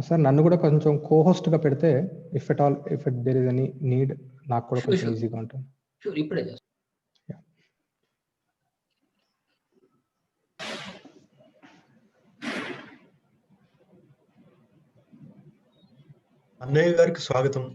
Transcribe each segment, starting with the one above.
Sir నన్ను కూడా కొంచెం కో-హోస్ట్గా పెడితే if there is any need నాకు కూడా కొంచెం ఈజీగా ఉంటుంది. షూర్, ఇప్పుడే చేస్తాను. అన్నయ్య గారికి స్వాగతం.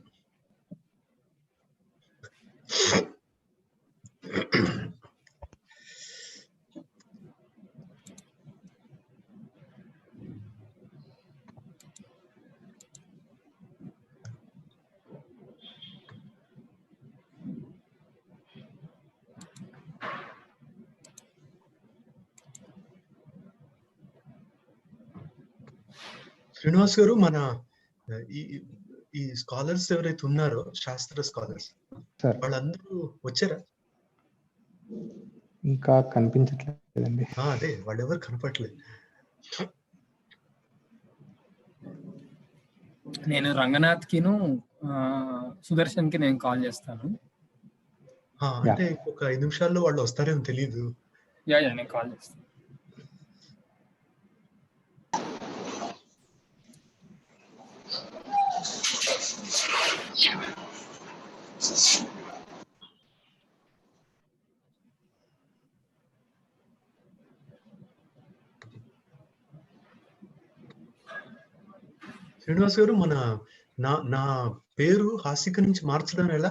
శ్రీనివాస్ గారు, మన ఈ స్కాలర్స్ ఎవరైతే ఉన్నారో శాస్త్ర స్కాలర్స్ వాళ్ళందరూ వచ్చారా? ఇంకా కనిపించట్లేదండి. అదే వాళ్ళు ఎవరు కనపట్లేదు. నేను రంగనాథ్ కిను సుదర్శన్ కి నేను కాల్ చేస్తాను. అంటే ఒక 5 నిమిషాల్లో వాళ్ళు వస్తారేమో తెలియదు. నేను కాల్ చేస్తాను. శ్రీనివాస్ గారు, నా పేరు హాసిక నుంచి మార్చడం ఎలా?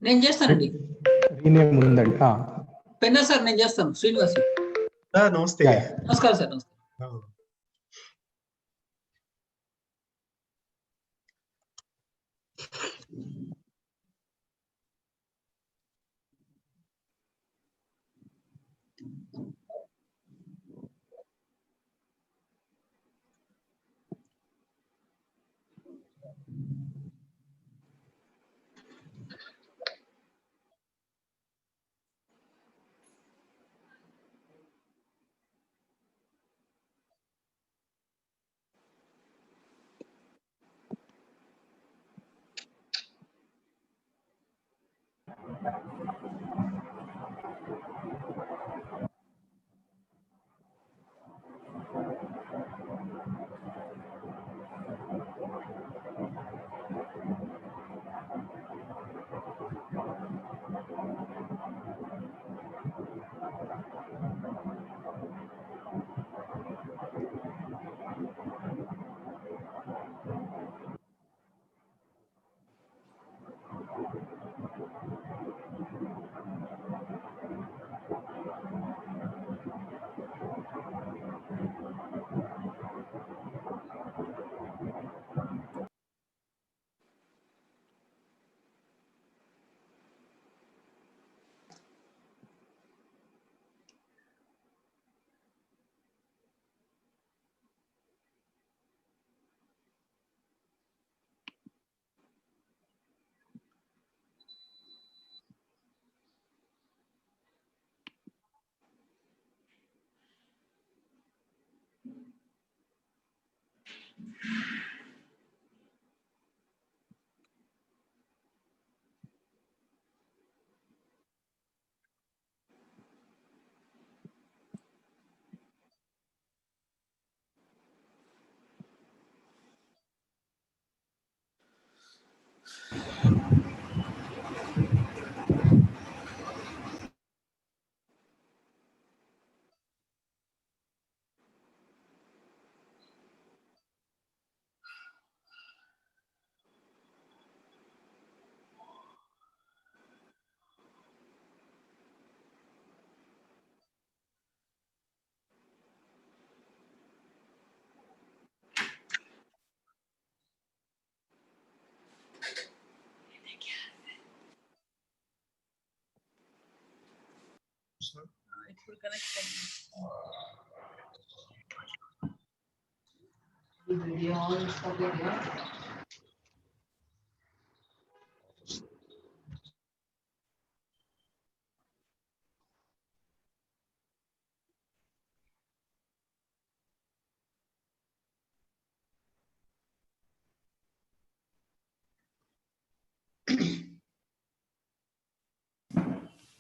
నేను చేస్తానండి. రీనేమ్ ఉందండి. పెన్నా సార్, నేను చేస్తాను. శ్రీనివాస్ నమస్తే. నమస్కారం సార్. నమస్తే.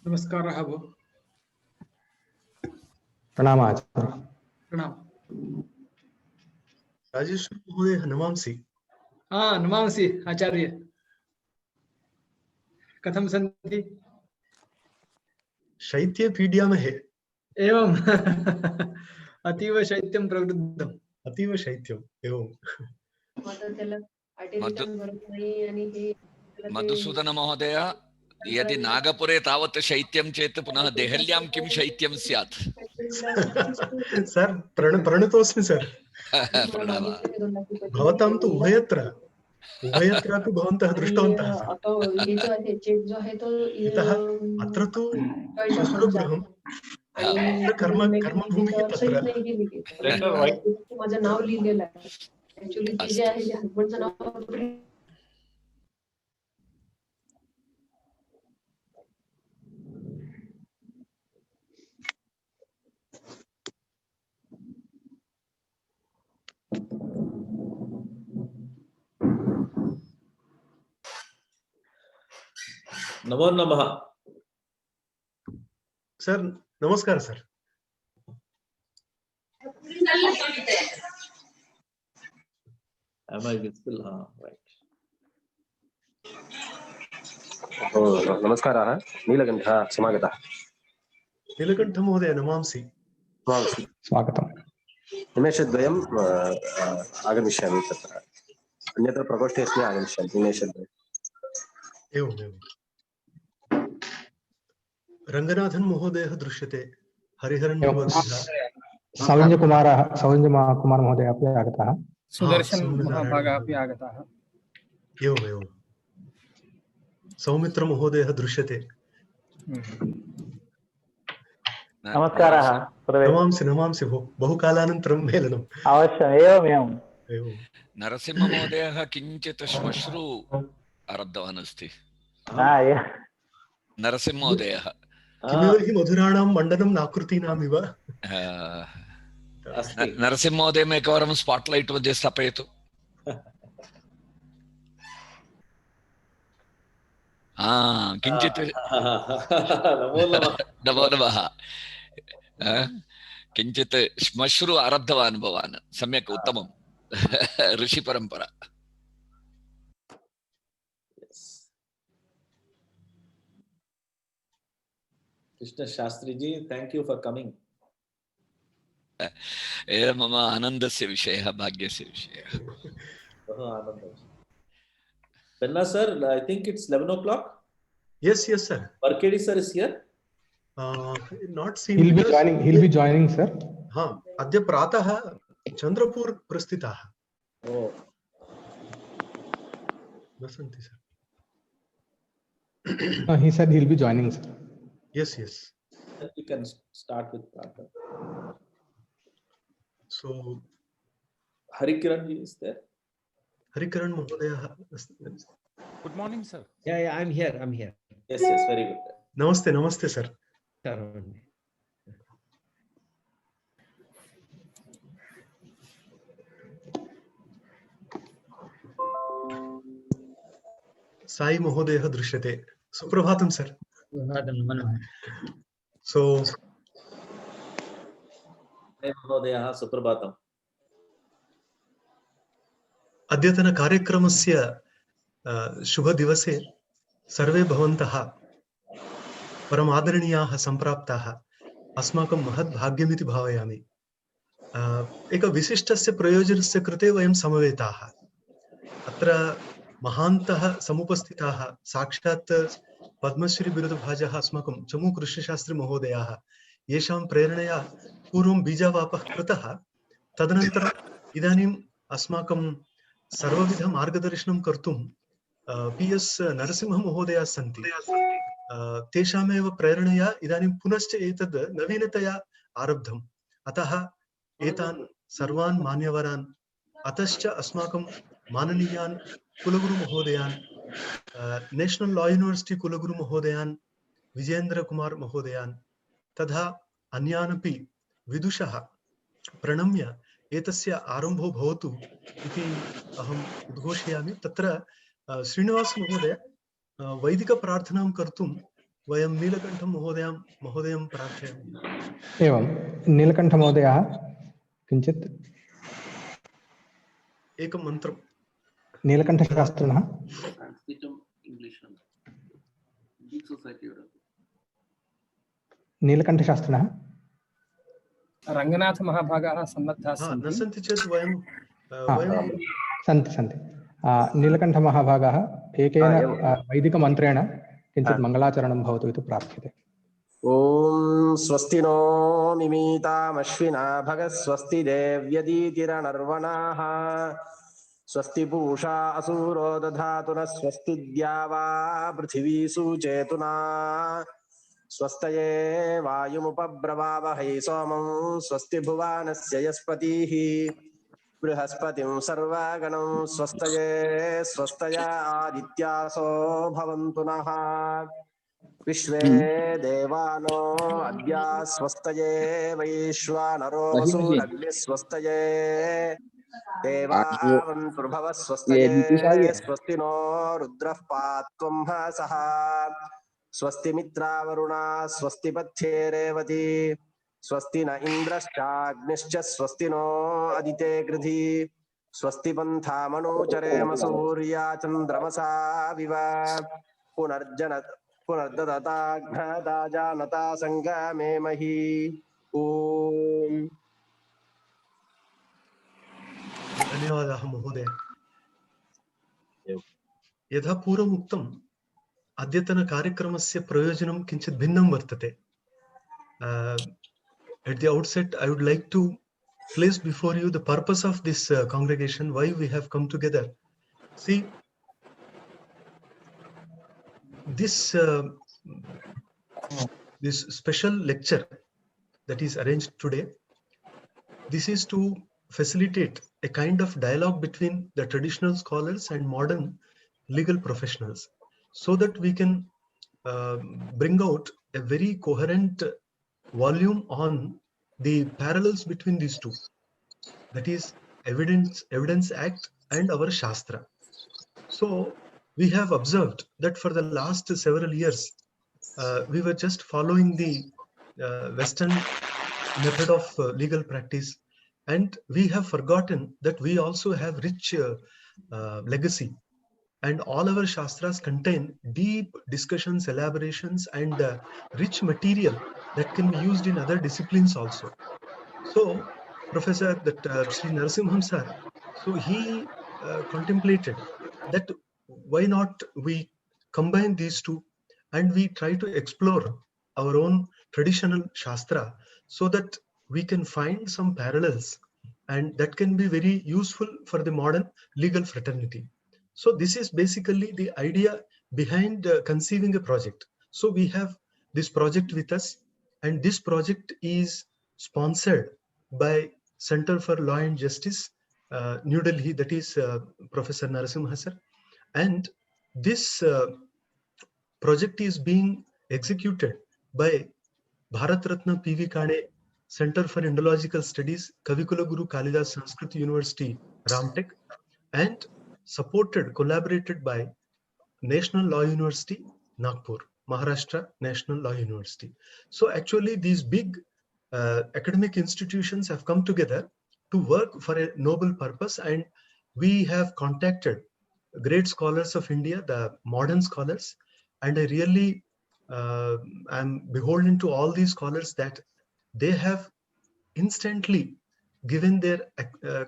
नमस्कार। प्रणाम आचार्य। प्रणाम। राजेश्वर महोदय नमांसि। नमांसि आचार्य, कथं सन्ति? शैत्ये पीड्यामहे। एवम् अतीव शैत्यं प्रवृद्धम्। अतीव शैत्यम् एवं। मधुसूदन महोदय, यदि नागपुरे तावत् शैत्यं चेत् पुनः देहल्यां किं शैत्यं स्यात्? सर प्रणतोऽस्मि सर। प्रणवः। भवतां तु उभयत्रापि भवन्तः दृष्टवन्तः। यतः अत्र तु शत्रुगृहम्, अत्र कर्मभूमिः तत्र। माझं नाव लिहिलेलं आहे ऍक्च्युअली ते जे आहे ते हसबंडचं नाव नमो नमः। सर नमस्कार sir. Am I visible? Right. नमस्कारः। नीलकण्ठः समागतः। नीलकण्ठ महोदय नमांसि। स्वागतम्। निमेषद्वयम् आगमिष्यामि तत्र, अन्यत्र प्रकोष्ठे अस्मि, आगमिष्यामि निमेषद्वयम्। एवम्। रङ्गनाथन् महोदयः दृश्यते। हरिहरन् सौञ्जकुमार महोदय अपि आगतः। सुदर्शन महाभागः अपि आगतः। एवम्। सौमित्र महोदयः दृश्यते। नमस्कारः। नमांसि बहुकालानन्तरं मेलनम्। अवश्यम्। एवम्। नरसिंह महोदयः किञ्चित् श्मश्रु आरब्धवान् अस्ति। नरसिंह महोदयः किमिव हि मधुराणां मण्डनं नाकृतीनामिव। नरसिंह महोदयम् एकवारं स्पाट्लैट् मध्ये स्थापयतु। किञ्चित् नमो नमः। किञ्चित् श्मश्रु आरब्धवान् भवान्, सम्यक्, उत्तमम्। ऋषिपरम्परा। Krishna Shastri ji, thank you for coming. मम आनन्दस्य विषयः, भाग्यस्य विषयः। Penna sir, I think it's 11 o'clock. Yes sir. Varkedi sir is here. Not seen. He'll be joining sir. अद्य प्रातः चन्द्रपूर् प्रस्थिताः। न सन्ति sir. He said he'll be joining sir. Yes. You can start with Pratha. So Harikiran ji is there. Harikiran Mahodaya. Good morning, sir. Yeah, I'm here. Yes, very good. Namaste, sir. Sai Mahodaya दृश्यते। सुप्रभातं sir. So महोदयः सुप्रभातम्। अद्यतन कार्यक्रमस्य शुभदिवसे सर्वे भवन्तः परमादरणीयाः सम्प्राप्ताः अस्माकं महत् भाग्यमिति भावयामि। एक विशिष्टस्य प्रयोजनस्य कृते वयं समवेताः। अत्र महान्तः समुपस्थिताः साक्षात् पद्मश्री बिरुदभाजः अस्माकं चमू कृष्णशास्त्री महोदयाः, येषां प्रेरणया पूर्वं बीजावापः कृतः, तदनन्तरम् इदानीम् अस्माकं सर्वविध मार्गदर्शनं कर्तुं PS नरसिंह महोदयाः सन्ति। तेषामेव प्रेरणया इदानीं पुनश्च एतद् नवीनतया आरब्धम्। अतः एतान् सर्वान् मान्यवरान्, अतश्च अस्माकं माननीयान् कुलगुरु महोदयान्, नेशनल लॉ यूनिवर्सिटी कुलगुरु महोदयान्, विजेन्द्र कुमार महोदयान्, तथा अन्यानपि विदुषः प्रणम्य एतस्य आरम्भो भवतु इति अहम् उद्घोषयामि। तत्र श्रीनिवास महोदय वैदिक प्रार्थनां कर्तुं वयं नीलकण्ठ महोदयं प्रार्थयामि। एवं नीलकण्ठ महोदयः किञ्चित् एकं मन्त्रं नीलकण्ठशास्त्रिणः नीलकण्ठशास्त्रिणः रङ्गनाथमहाभागाः सन्नद्धाः न सन्ति सन्ति चेत् वयं सन्ति नीलकण्ठमहाभागाः एकेन एवं। वैदिकमन्त्रेण किञ्चित् मङ्गलाचरणं भवतु इति प्रार्थ्यते। ॐ स्वस्ति नो मिमीतामश्विना भगः स्वस्ति देव्यदीतिरनर्वणाः स्वस्ति पूषा असूरो दधातु नः स्वस्ति द्यावा पृथिवी सूचेतुना स्वस्तये वायुमुपब्रवावहै सोमं स्वस्ति भुवानस्य यस्पतिः बृहस्पतिं सर्वगणं स्वस्तये स्वस्तया आदित्यासो भवन्तु नः विश्वे देवानो अद्य स्वस्तये वैश्वानरो वसूरग्निः स्वस्तये देवावन्तुर्भवः स्वस्तये स्वस्ति नो रुद्रः पात्वं हसः स्वस्ति मित्रावरुणा स्वस्ति पथ्ये रेवती स्वस्ति न इन्द्रश्चाग्निश्च स्वस्ति नो अदिते कृधि स्वस्ति पन्थामनुचरेम सूर्या चन्द्रमसा विव पुनर्ददता जानता संगमे मही। ओम। धन्यवादाः महोदय। यथा पूर्वम् उक्तम् अद्यतनकार्यक्रमस्य प्रयोजनं किञ्चित् भिन्नं वर्तते। At the outset, I would like to place before you the purpose of this congregation, why we have come together. See, this special lecture that is arranged today, this is to facilitate a kind of dialogue between the traditional scholars and modern legal professionals, so that we can bring out a very coherent volume on the parallels between these two, that is Evidence Act and our Shastra. So we have observed that for the last several years we were just following the Western method of legal practice, and we have forgotten that we also have rich legacy, and all our Shastras contain deep discussions, elaborations, and rich material that can be used in other disciplines also. So Professor Sri Narasimhan sir, so he contemplated that why not we combine these two and we try to explore our own traditional Shastra, so that we can find some parallels and that can be very useful for the modern legal fraternity. So this is basically the idea behind conceiving a project. So we have this project with us, and this project is sponsored by Center for Law and Justice, New Delhi, that is Professor Narasimha sir. And this project is being executed by Bharat Ratna P.V. Kane Center for Indological Studies, Kavikula Guru Kalidas Sanskrit University, Ramtek, and collaborated by National Law University, Nagpur, Maharashtra National Law University. So actually these big academic institutions have come together to work for a noble purpose, and we have contacted great scholars of India, the modern scholars, and I really am beholden to all these scholars that they have instantly given their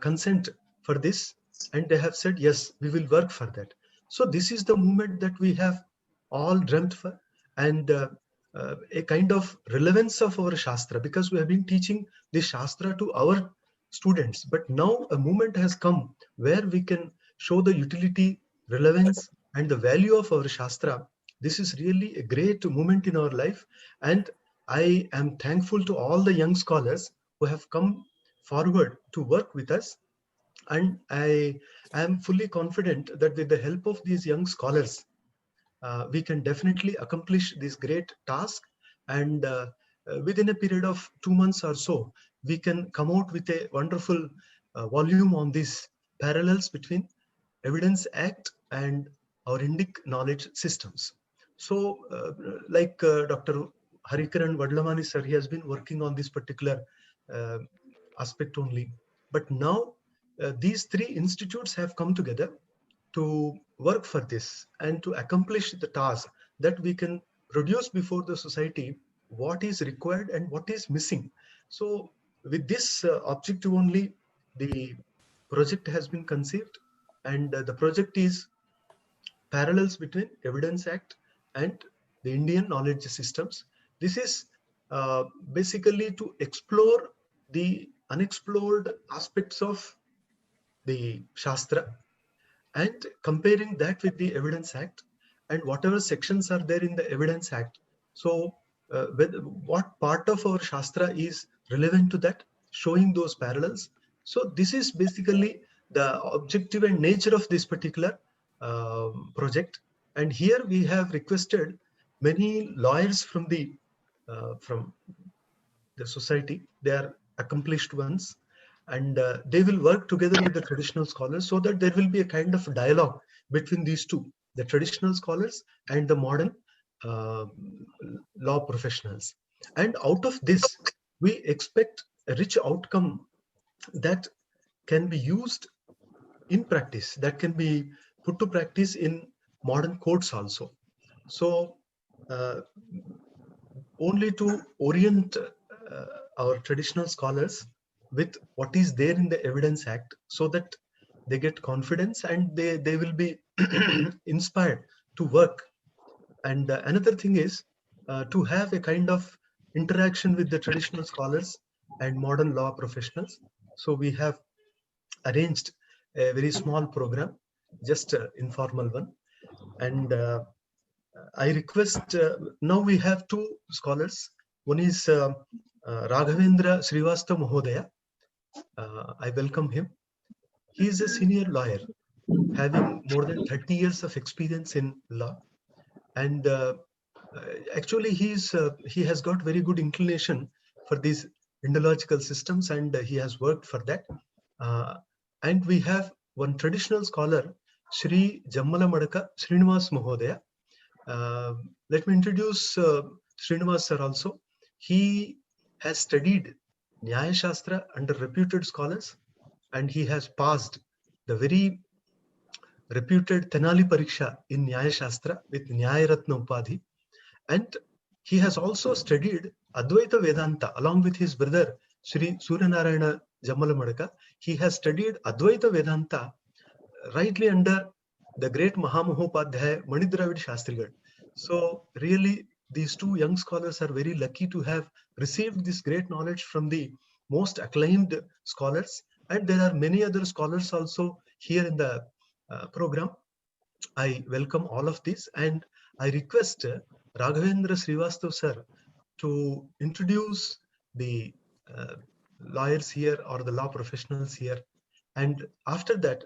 consent for this, and they have said, yes, we will work for that. So this is the movement that we have all dreamt for, and a kind of relevance of our Shastra, because we have been teaching the Shastra to our students, but now a moment has come where we can show the utility, relevance, and the value of our Shastra. This is really a great moment in our life, and I am thankful to all the young scholars who have come forward to work with us, and I am fully confident that with the help of these young scholars, we can definitely accomplish this great task, and within a period of 2 months or so, we can come out with a wonderful volume on these parallels between Evidence Act and our Indic knowledge systems. So like Dr. Harikaran Vadlamani sir, he has been working on this particular aspect only, but now these three institutes have come together to work for this and to accomplish the task that we can produce before the society what is required and what is missing. So with this objective only, the project has been conceived, and the project is parallels between Evidence Act and the Indian knowledge systems. This is basically to explore the unexplored aspects of the Shastra and comparing that with the Evidence Act and whatever sections are there in the Evidence Act. So what part of our Shastra is relevant to that, showing those parallels. So this is basically the objective and nature of this particular project. And here we have requested many lawyers from the society. They are accomplished ones, and they will work together with the traditional scholars so that there will be a kind of dialogue between these two, the traditional scholars and the modern law professionals. And out of this, we expect a rich outcome that can be used in practice, that can be put to practice in modern courts also. So only to orient our traditional scholars with what is there in the Evidence Act, so that they get confidence and they will be inspired to work. And another thing is to have a kind of interaction with the traditional scholars and modern law professionals. So we have arranged a very small program, just an informal one. And I request, now we have two scholars. One is Raghavendra Srivastava Mahodaya. I welcome him. He is a senior lawyer, having more than 30 years of experience in law. And actually he has got very good inclination for these Indological systems, and he has worked for that. And we have one traditional scholar, Shri Jammala Madaka Srinivas Mahodaya. Let me introduce Srinivas sir also. He has studied Nyaya Shastra under reputed scholars, and he has passed the very reputed Tenali Pariksha in Nyaya Shastra with Nyaya Ratna Upadhi. And he has also studied Advaita Vedanta along with his brother Sri Suryanarayana Jammala Madaka. He has studied Advaita Vedanta rightly under the great Mahamahopadhyaya Manidravid Shastrigal. So really these two young scholars are very lucky to have received this great knowledge from the most acclaimed scholars. And there are many other scholars also here in the program. I welcome all of this, and I request Raghavendra Srivastava sir to introduce the lawyers here or the law professionals here. And after that,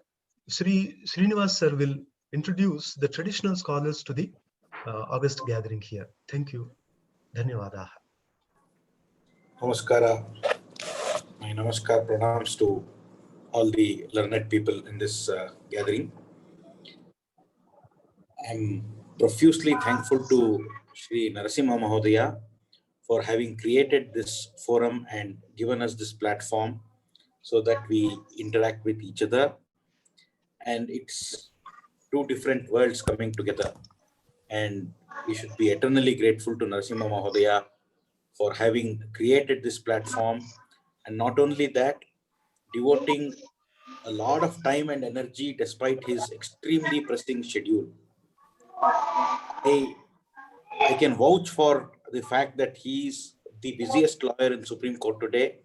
Srinivas sir will introduce the traditional scholars to the August gathering here. Thank you. Dhanyavadaha. Namaskara. My namaskar pranams to all the learned people in this gathering. I'm profusely thankful to Shri Narasimha Mahodaya for having created this forum and given us this platform so that we interact with each other. And it's two different worlds coming together. And we should be eternally grateful to Narasimha Mahodaya for having created this platform. And not only that, devoting a lot of time and energy despite his extremely pressing schedule. I can vouch for the fact that he is the busiest lawyer in Supreme Court today,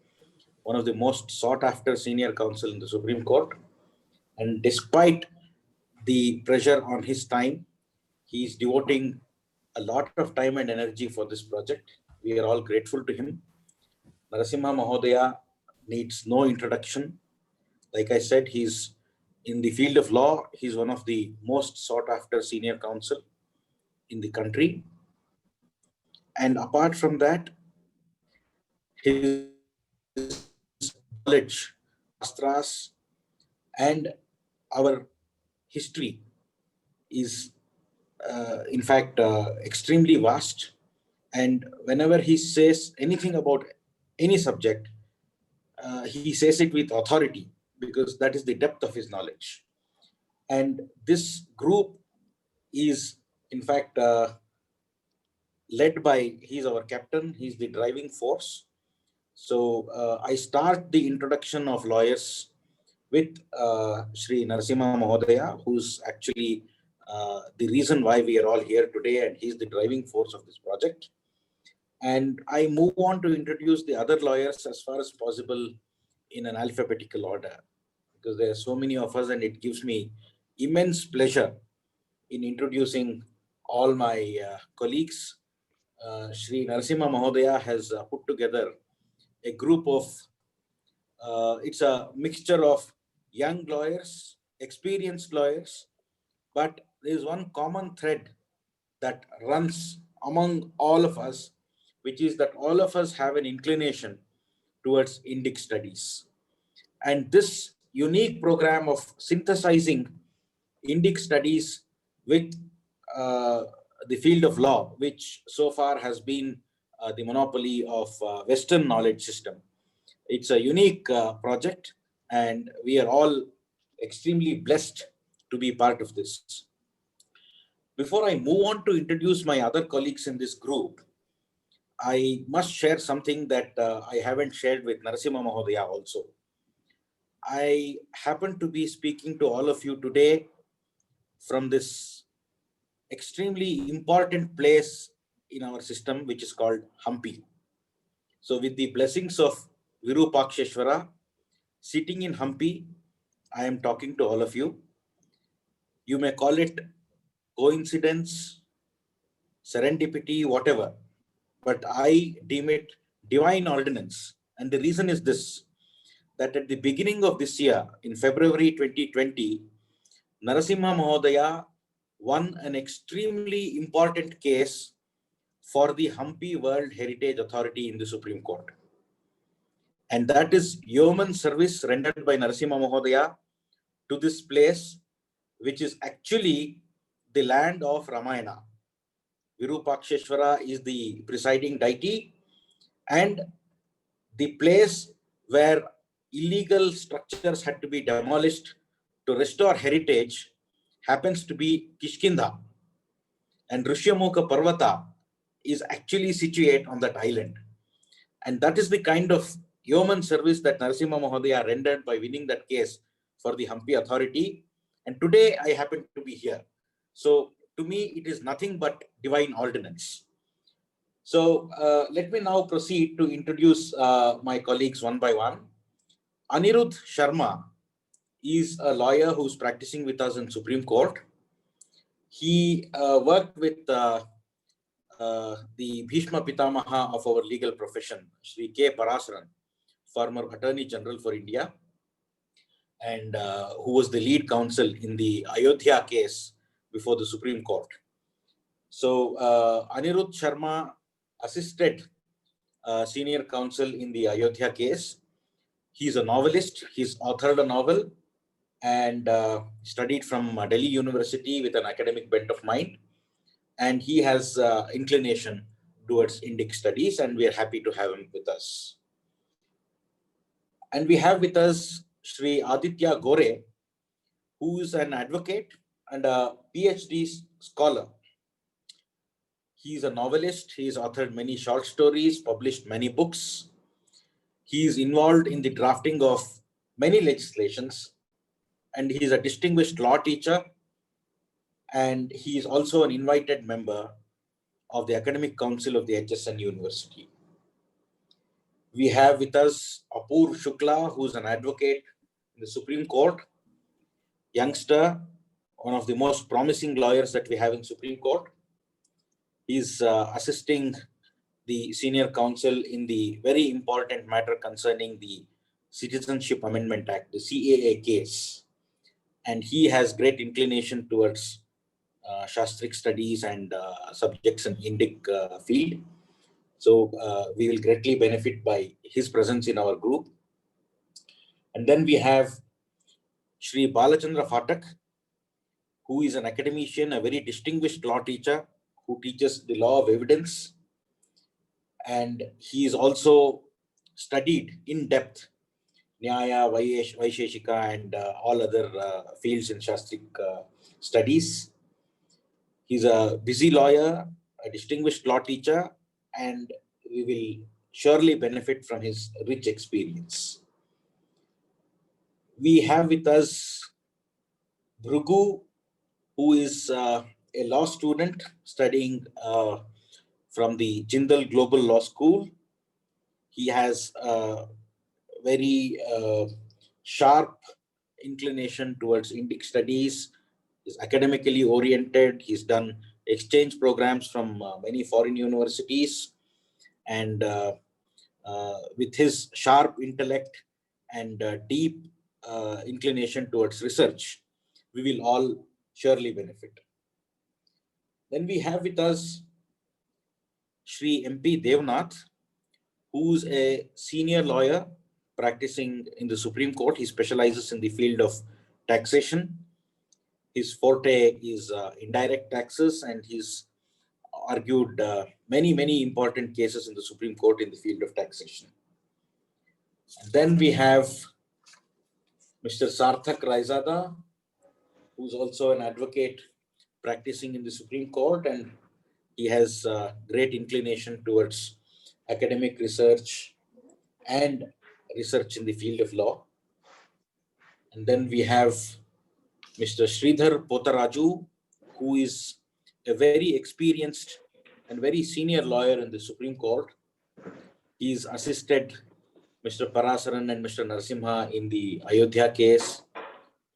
one of the most sought after senior counsel in the Supreme Court. And despite the pressure on his time, he is devoting a lot of time and energy for this project. We are all grateful to him. Narasimha Mahodaya needs no introduction. Like I said, he's in the field of law. He's one of the most sought after senior counsel in the country. And apart from that, his knowledge, Shastras, and our history is in fact extremely vast. And whenever he says anything about any subject, he says it with authority, because that is the depth of his knowledge. And this group is, in fact, led by, he's our captain, he's the driving force. So I start the introduction of lawyers with Shri Narasimha Mahodaya, who's actually the reason why we are all here today, and he's the driving force of this project. And I move on to introduce the other lawyers as far as possible in an alphabetical order, because there are so many of us, and it gives me immense pleasure in introducing all my colleagues. Shri Narasimha Mahodaya has put together a group of, it's a mixture of young lawyers, experienced lawyers, but there is one common thread that runs among all of us, which is that all of us have an inclination towards Indic studies. And this unique program of synthesizing Indic studies with the field of law, which so far has been the monopoly of Western knowledge system. It's a unique project, and we are all extremely blessed to be part of this. Before I move on to introduce my other colleagues in this group, I must share something that I haven't shared with Narasimha Mahodaya also. I happen to be speaking to all of you today from this extremely important place in our system, which is called Hampi. So with the blessings of Virupaksheshwara, sitting in Hampi, I am talking to all of you. You may call it coincidence, serendipity, whatever, but I deem it divine ordinance. And the reason is this, that at the beginning of this year, in February 2020, Narasimha Mahodaya won an extremely important case for the Hampi World Heritage Authority in the Supreme Court. And that is yeoman service rendered by Narasimha Mahodaya to this place, which is actually the land of Ramayana. Virupaksheshwara is the presiding deity, and the place where illegal structures had to be demolished to restore heritage happens to be Kishkinda. And Rishyamukha Parvata is actually situated on that island. And that is the kind of yeoman service that Narasimha Mahodaya rendered by winning that case for the Hampi Authority. And today I happen to be here. So to me, it is nothing but divine ordinance. So let me now proceed to introduce my colleagues one by one. Anirudh Sharma is a lawyer who's practicing with us in Supreme Court. He worked with the Bhishma Pitamaha of our legal profession, Shri K. Parasaran, former Attorney General for India, and who was the lead counsel in the Ayodhya case before the Supreme Court. So Anirudh Sharma assisted senior counsel in the Ayodhya case. He's a novelist. He's authored a novel and studied from Delhi University with an academic bent of mind. And he has inclination towards Indic studies, and we are happy to have him with us. And we have with us Shri Aditya Gore, who is an advocate and a PhD scholar. He is a novelist. He has authored many short stories, published many books. He is involved in the drafting of many legislations, and he is a distinguished law teacher. And he is also an invited member of the Academic Council of the HSN University. We have with us Apur Shukla, who is an advocate in the Supreme Court, youngster, one of the most promising lawyers that we have in Supreme Court. He is assisting the senior counsel in the very important matter concerning the Citizenship Amendment Act, the CAA case. And he has great inclination towards Shastric studies and subjects in Indic field. So we will greatly benefit by his presence in our group. And then we have Shri Balachandra Phatak, who is an academician, a very distinguished law teacher who teaches the law of evidence. And he is also studied in depth Nyaya, Vaisheshika, and all other fields in Shastric studies. He's a busy lawyer, a distinguished law teacher, and we will surely benefit from his rich experience. We have with us Bhrugu, who is a law student studying from the Jindal Global Law School. He has a very sharp inclination towards Indic studies. He's academically oriented. He's done exchange programs from many foreign universities. And with his sharp intellect and deep inclination towards research, we will all surely benefit. Then we have with us Shri MP Devnath, who's a senior lawyer practicing in the Supreme Court. He specializes in the field of taxation. His forte is indirect taxes, and he's argued many important cases in the Supreme Court in the field of taxation. And then we have Mr. Sarthak Raizada, who's also an advocate practicing in the Supreme Court, and he has great inclination towards academic research and research in the field of law. And then we have Mr. Sridhar Potaraju, who is a very experienced and very senior lawyer in the Supreme Court. He's assisted Mr. Parasaran and Mr. Narasimha in the Ayodhya case.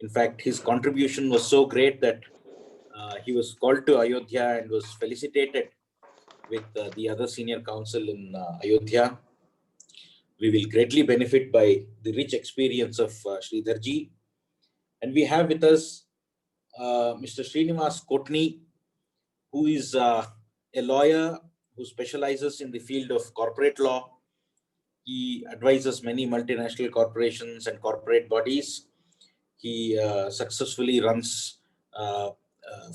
In fact, his contribution was so great that he was called to Ayodhya and was felicitated with the other senior counsel in Ayodhya. We will greatly benefit by the rich experience of Sridharji. And we have with us Mr. Srinivas Kotni, who is a lawyer who specializes in the field of corporate law. He advises many multinational corporations and corporate bodies. He successfully runs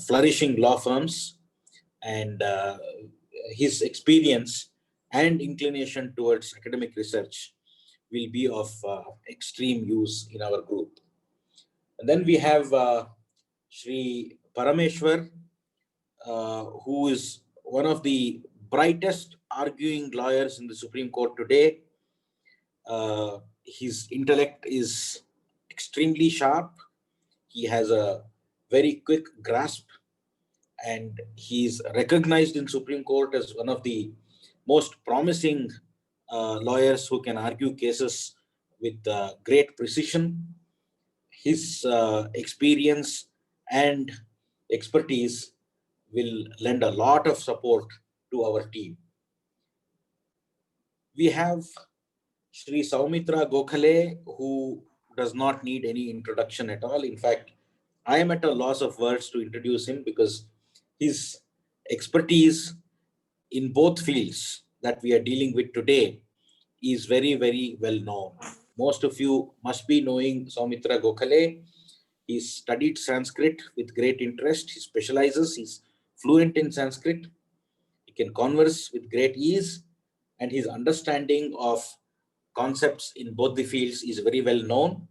flourishing law firms, and his experience and inclination towards academic research will be of extreme use in our group. And then we have Shri Parameshwar, who is one of the brightest arguing lawyers in the Supreme Court today. His intellect is extremely sharp. He has a very quick grasp, and he's recognized in Supreme Court as one of the most promising lawyers who can argue cases with great precision. His experience and expertise will lend a lot of support to our team. We have Shri Saumitra Gokhale, who does not need any introduction at all. In fact, I am at a loss of words to introduce him because his expertise in both fields that we are dealing with today is very well known. Most of you must be knowing Saumitra Gokhale. He studied Sanskrit with great interest. He specializes, he's fluent in Sanskrit. He can converse with great ease, and his understanding of concepts in both the fields is very well known.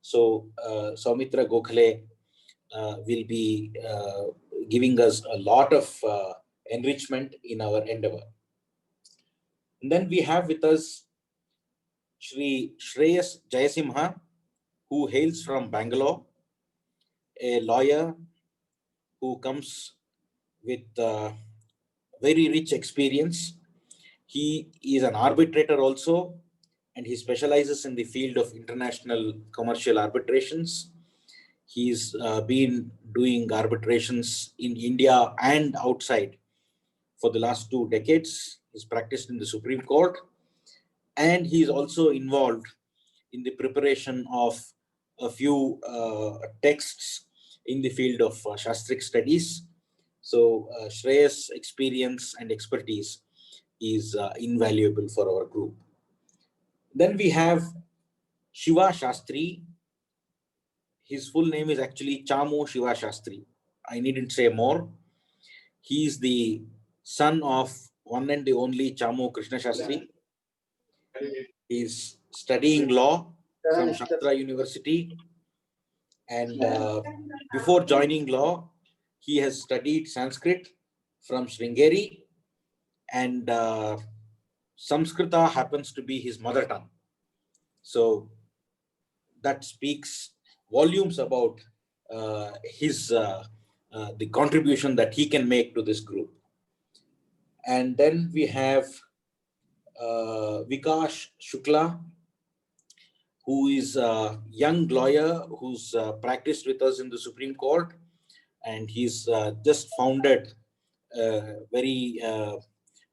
So Saumitra Gokhale will be giving us a lot of enrichment in our endeavor. And then we have with us Shri Shreyas Jayasimha, who hails from Bangalore, a lawyer who comes with very rich experience. He is an arbitrator also, and he specializes in the field of international commercial arbitrations. He's been doing arbitrations in India and outside for the last 2 decades. He's practiced in the Supreme Court, and he's also involved in the preparation of a few texts in the field of Shastric studies. So Shreyas' experience and expertise is invaluable for our group. Then we have Shiva Shastri. His full name is actually Chamu Shiva Shastri. I needn't say more. He is the son of one and the only Chamu Krishna Shastri. He is studying law from Shastra University. And before joining law, he has studied Sanskrit from Sringeri, and Samskrita happens to be his mother tongue. So that speaks volumes about the contribution that he can make to this group. And then we have Vikash Shukla, who is a young lawyer who's practiced with us in the Supreme Court, and he's just founded a very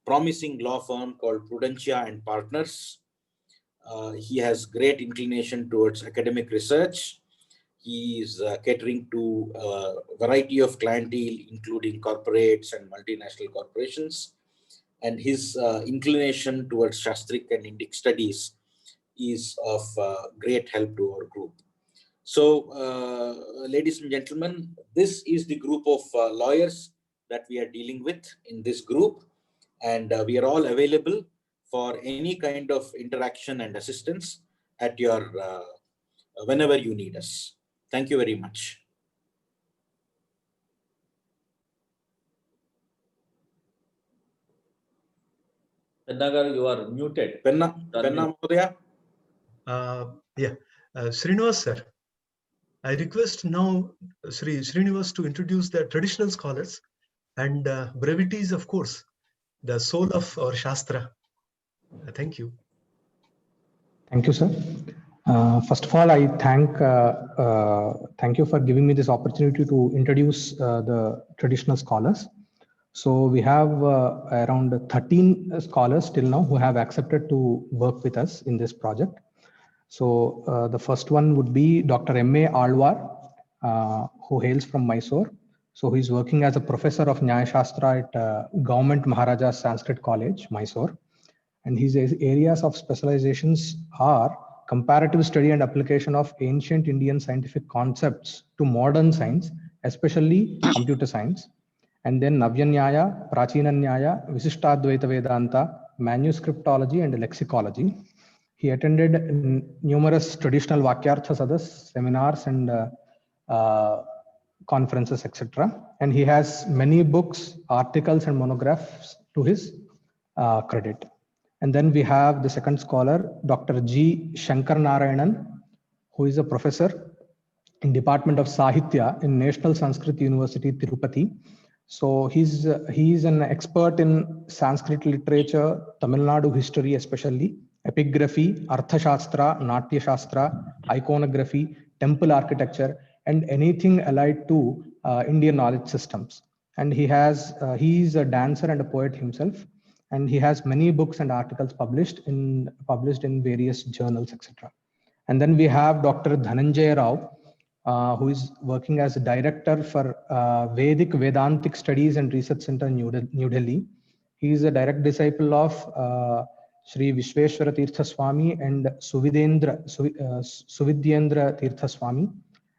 promising law firm called Prudentia and Partners. He has great inclination towards academic research. He is catering to a variety of clientele, including corporates and multinational corporations. And his inclination towards Shastric and Indic studies is of great help to our group. So, ladies and gentlemen, this is the group of lawyers that we are dealing with in this group. And we are all available for any kind of interaction and assistance at your whenever you need us. Thank you very much. Pennagar, you are muted. Penna Mahodaya? Srinivas sir, I request now Srinivas to introduce the traditional scholars, and brevity is, of course, the soul of our Shastra. Thank you. Thank you, sir. First of all, I thank you for giving me this opportunity to introduce the traditional scholars. So we have around 13 scholars till now who have accepted to work with us in this project. So the first one would be Dr. M.A. Alwar, who hails from Mysore. So he's working as a professor of Nyaya Shastra at Government Maharaja Sanskrit College, Mysore. And his areas of specializations are comparative study and application of ancient Indian scientific concepts to modern science, especially computer science. And then Navya Nyaya, Prachina Nyaya, Visishtadvaita Vedanta, manuscriptology and lexicology. He attended numerous traditional Vakyartha Sadas, seminars and conferences, etc. And he has many books, articles and monographs to his credit. And then we have the second scholar, Dr. G. Shankar Narayanan, who is a professor in Department of Sahitya in National Sanskrit University, Tirupati. So he's an expert in Sanskrit literature, Tamil Nadu history especially, epigraphy, Artha Shastra, Natya Shastra, iconography, temple architecture, and anything allied to Indian knowledge systems. And he's a dancer and a poet himself, and he has many books and articles published in various journals, etc. And then we have Dr. Dhananjay Rao, who is working as a director for Vedic Vedantic Studies and Research Center in New Delhi. He is a direct disciple of Sri Vishweshwara Tirtha Swami and Suvidyendra Tirtha Swami,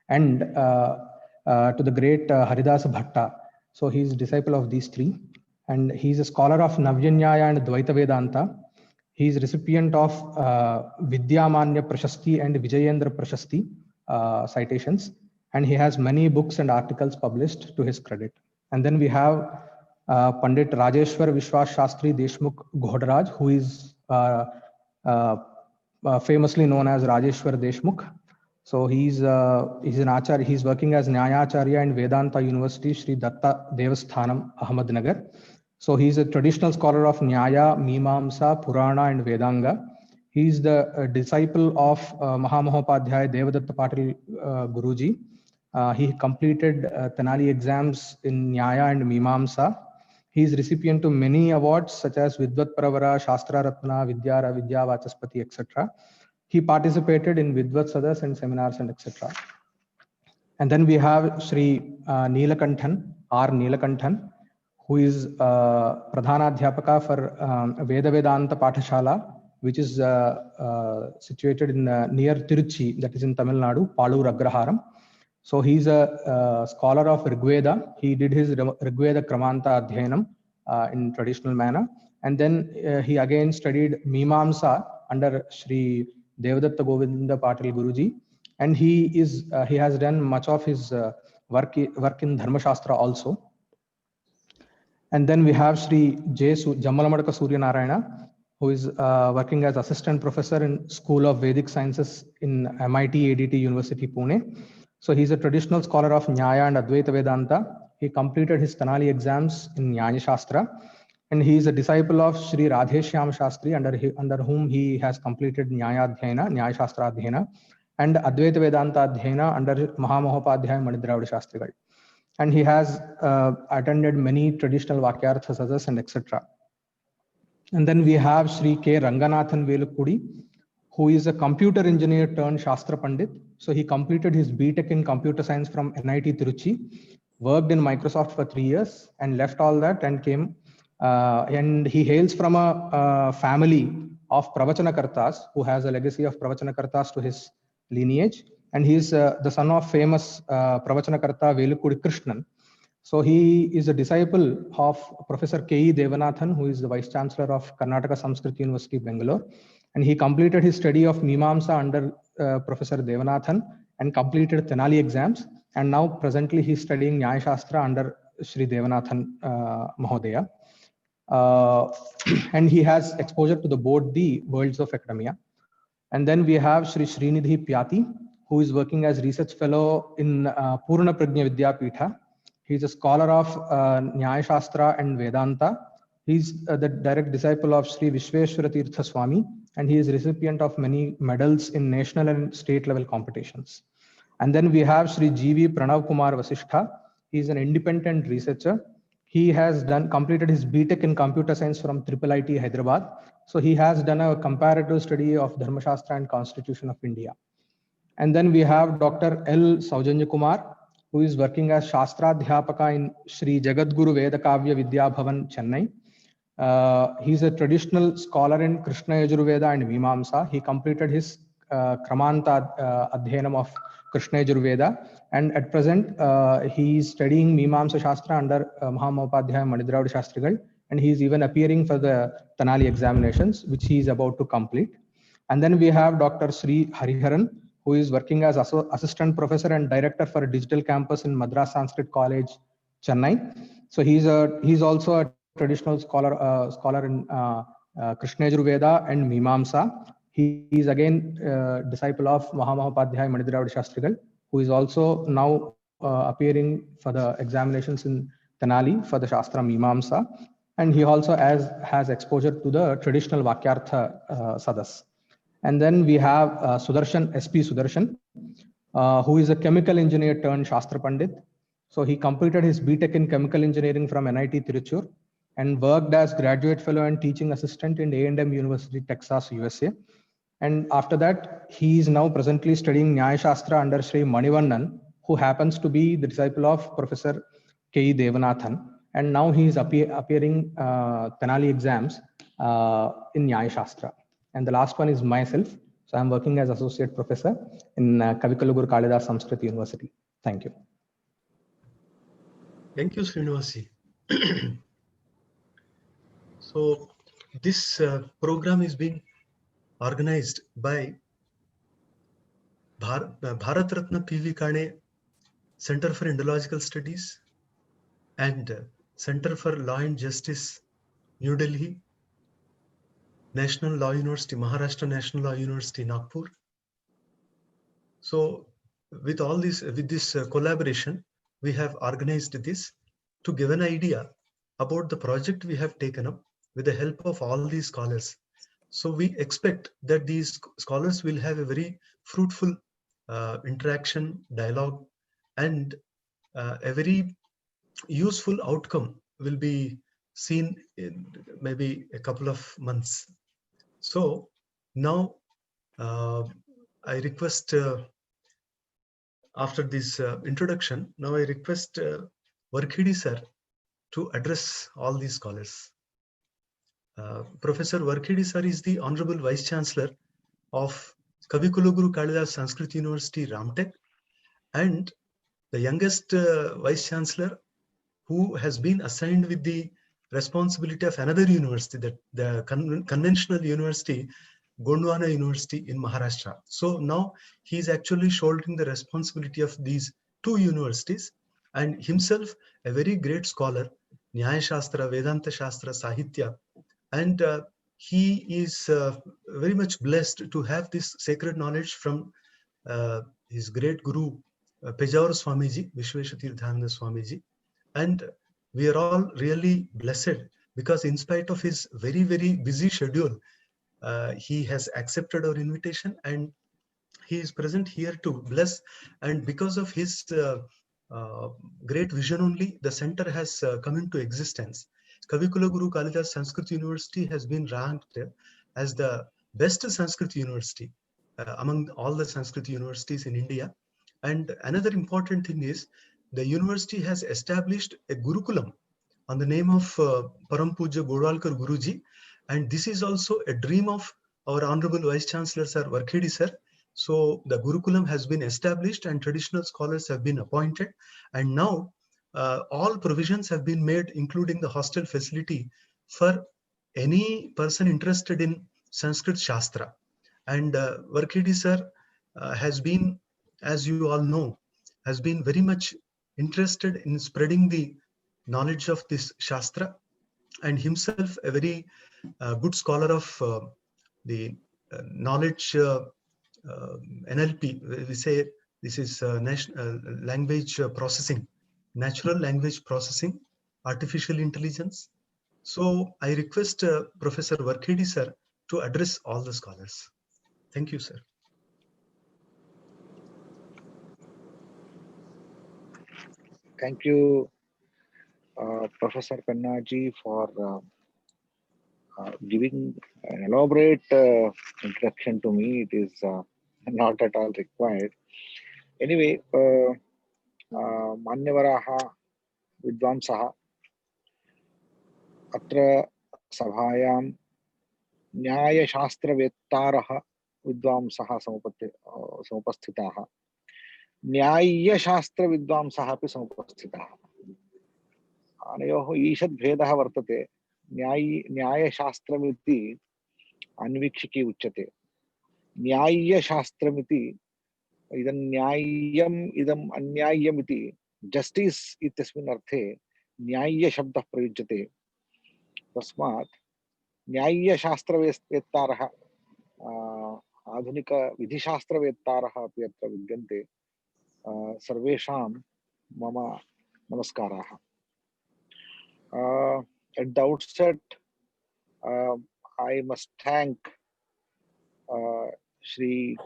and to the great Haridasa Bhatta. So he is a disciple of these three. And he is a scholar of Navya Nyaya and Dvaita Vedanta. He is recipient of Vidyamanya Prashasti and Vijayendra Prashasti citations. And he has many books and articles published to his credit. And then we have Pandit Rajeshwar Vishwas Shastri Deshmukh Ghodaraj, who is famously known as Rajeshwar Deshmukh. So he's an acharya. He's working as Nyayacharya in Vedanta University, Sri Datta Devasthanam, Ahmednagar. So he's a traditional scholar of Nyaya, Mimamsa, Purana, and Vedanga. He's the disciple of Mahamahopadhyaya Devadatta Patil Guruji. He completed Tenali exams in Nyaya and Mimamsa. He is recipient to many awards such as Vidvat Pravara, Shastra Ratna, Vidyara, Vidya Vachaspati, etc. He participated in Vidvat Sadas and seminars and etc. And then we have Sri Neelakanthan, R. Neelakanthan, who is Pradhanadhyapaka for Veda Vedanta Pathashala, which is situated in near Tiruchi, that is in Tamil Nadu, Palur Agraharam. So he's a scholar of Rigveda. He did his Rigveda Kramanta Adhyanam in traditional manner. And then he again studied Mimamsa under Sri Devadatta Govinda Patil Guruji, and he has done much of his work in Dharma Shastra also. And then we have Sri Jammalamadaka Surya Narayana, who is working as assistant professor in School of Vedic Sciences in MIT ADT University, Pune. So he's a traditional scholar of Nyaya and Advaita Vedanta. He completed his Tenali exams in Nyaya Shastra, and he is a disciple of Sri Radheshyam Shastri, under whom he has completed Nyaya Adhyayana, Nyaya Shastra Adhyayana, and Advaita Vedanta Adhyayana under Mahamahopadhyaya Manidravida Shastrigal. And he has attended many traditional Vakyartha Sadhas and etc. And then we have Sri K. Ranganathan Velukudi, who is a computer engineer turned Shastra Pandit. So he completed his BTech in computer science from NIT Tiruchi, worked in Microsoft for 3 years and left all that and came. And he hails from a family of Pravachanakartas who has a legacy of Pravachanakartas to his lineage. And he is the son of famous Pravachanakarta Velukudi Krishnan. So he is a disciple of Professor K.E. Devanathan, who is the Vice Chancellor of Karnataka Sanskrit University, Bangalore. And he completed his study of Mimamsa under Professor Devanathan and completed Tenali exams. And now presently he's studying Nyaya Shastra under Sri Devanathan Mahodaya. And he has exposure to both the worlds of academia. And then we have Sri Srinidhi Pyati, who is working as research fellow in Purna Prajna Vidyapitha. He's a scholar of Nyaya Shastra and Vedanta. He's the direct disciple of Sri Vishweshwara Tirtha Swami, and he is recipient of many medals in national and state level competitions. And then we have Sri G.V. Pranav Kumar Vasishtha. He's an independent researcher. He has completed his BTech in computer science from IIIT Hyderabad. So he has done a comparative study of Dharma Shastra and Constitution of India. And then we have Dr. L. Saujanya Kumar, who is working as Shastra Dhyapaka in Sri Jagadguru Vedakavya Vidya Bhavan, Chennai. He's a traditional scholar in Krishna Yajurveda and Mimamsa. He completed his Kramanta Adhyanam of Krishna Yajurveda, and at present he is studying Mimamsa Shastra under Mahamahopadhyaya Manidravida Shastrigal, and he is even appearing for the Tenali examinations, which he is about to complete. And then we have Dr. Sri Hariharan, who is working as assistant professor and director for a digital campus in Madras Sanskrit College, Chennai. So he's also a traditional scholar in Krishna Yajurveda and Mimamsa. He is again disciple of Mahamahopadhyaya Manidravida Shastrigal, who is also now appearing for the examinations in Tenali for the Shastra Mimamsa. And he also has exposure to the traditional Vakyartha Sadas. And then we have Sudarshan, SP Sudarshan, who is a chemical engineer turned Shastra Pandit. So he completed his BTech in chemical engineering from NIT Tiruchur and worked as graduate fellow and teaching assistant in A&M University, Texas, USA. And after that, he is now presently studying Nyaya Shastra under Sri Manivannan, who happens to be the disciple of Professor K.E. Devanathan. And now he is appearing Tenali exams in Nyaya Shastra. And the last one is myself. So I'm working as associate professor in Kavikaluguru Kalidas Sanskrit University. Thank you. Thank you, Srinivasi. So this program is being organized by Bharat Ratna P.V. Kane Center for Indological Studies and Center for Law and Justice, New Delhi, National Law University, Maharashtra National Law University, Nagpur. So with all this, with this collaboration, we have organized this to give an idea about the project we have taken up with the help of all these scholars. So we expect that these scholars will have a very fruitful interaction, dialogue, and a very useful outcome will be seen in maybe a couple of months. So now I request, after this introduction, now I request Varkhidi sir to address all these scholars. Professor Varkhidi sir is the Honorable Vice Chancellor of Kavikuluguru Kalidas Sanskrit University, Ramtek, and the youngest Vice Chancellor who has been assigned with the responsibility of another university, that the conventional university, Gondwana University in Maharashtra. So now he's actually shouldering the responsibility of these two universities, and himself a very great scholar, Nyaya Shastra, Vedanta Shastra, Sahitya, and he is very much blessed to have this sacred knowledge from his great guru, Pejawar Swamiji, Vishweshatirthananda Swamiji. And we are all really blessed because in spite of his very, very busy schedule, he has accepted our invitation and he is present here to bless. And because of his great vision only, the center has come into existence. Kavikula Guru Kalidas Sanskrit University has been ranked as the best Sanskrit university among all the Sanskrit universities in India. And another important thing is the university has established a Gurukulam on the name of Param Puja Godalkar Guruji. And this is also a dream of our Honorable Vice Chancellor Sir Varkhedi Sir. So the Gurukulam has been established and traditional scholars have been appointed. And now all provisions have been made, including the hostel facility for any person interested in Sanskrit Shastra. And Varkhedi Sir has been, as you all know, has been very much interested in spreading the knowledge of this Shastra, and himself a very good scholar of the knowledge NLP. We say this is language processing, natural language processing, artificial intelligence. So I request Professor Varkhedi sir to address all the scholars. Thank you, sir. Thank you, Professor Pennaji, for giving an elaborate introduction to me. It is not at all required. Anyway, Manyavaraha Vidvamsaha Atra Sabhayam Nyayashastravettaraha Vidvamsaha Samupasthitaha Nyayashastra-Vidvamsaha api Samupasthitaha. अनयोः ईषद्भेदः वर्तते. न्यायशास्त्रमिति अन्वीक्षिकी उच्यते. न्याय्यशास्त्रमिति इदं न्याय्यम् इदम् अन्याय्यम् इति justice इत्यस्मिन् अर्थे न्याय्यशब्दः प्रयुज्यते. तस्मात् न्याय्यशास्त्रवेत्तारः आधुनिकविधिशास्त्रवेत्तारः अपि अत्र विद्यन्ते. सर्वेषां मम नमस्काराः. At the outset, I must thank Shri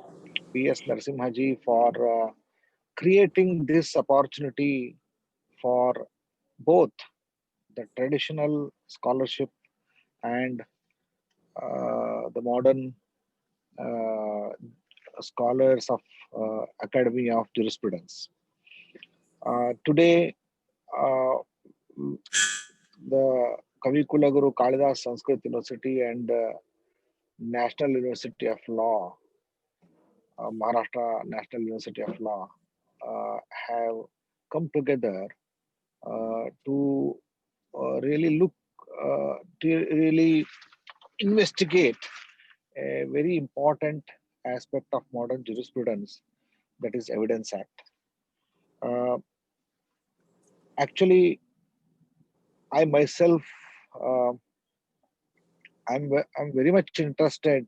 P.S. Narasimhaji for creating this opportunity for both the traditional scholarship and the modern scholars of Academy of Jurisprudence. Today, the Kavikula Guru Kalidas Sanskrit University and National University of Law, Maharashtra National University of Law, have come together to really look, to really investigate a very important aspect of modern jurisprudence, that is Evidence Act. Actually, I myself, I'm very much interested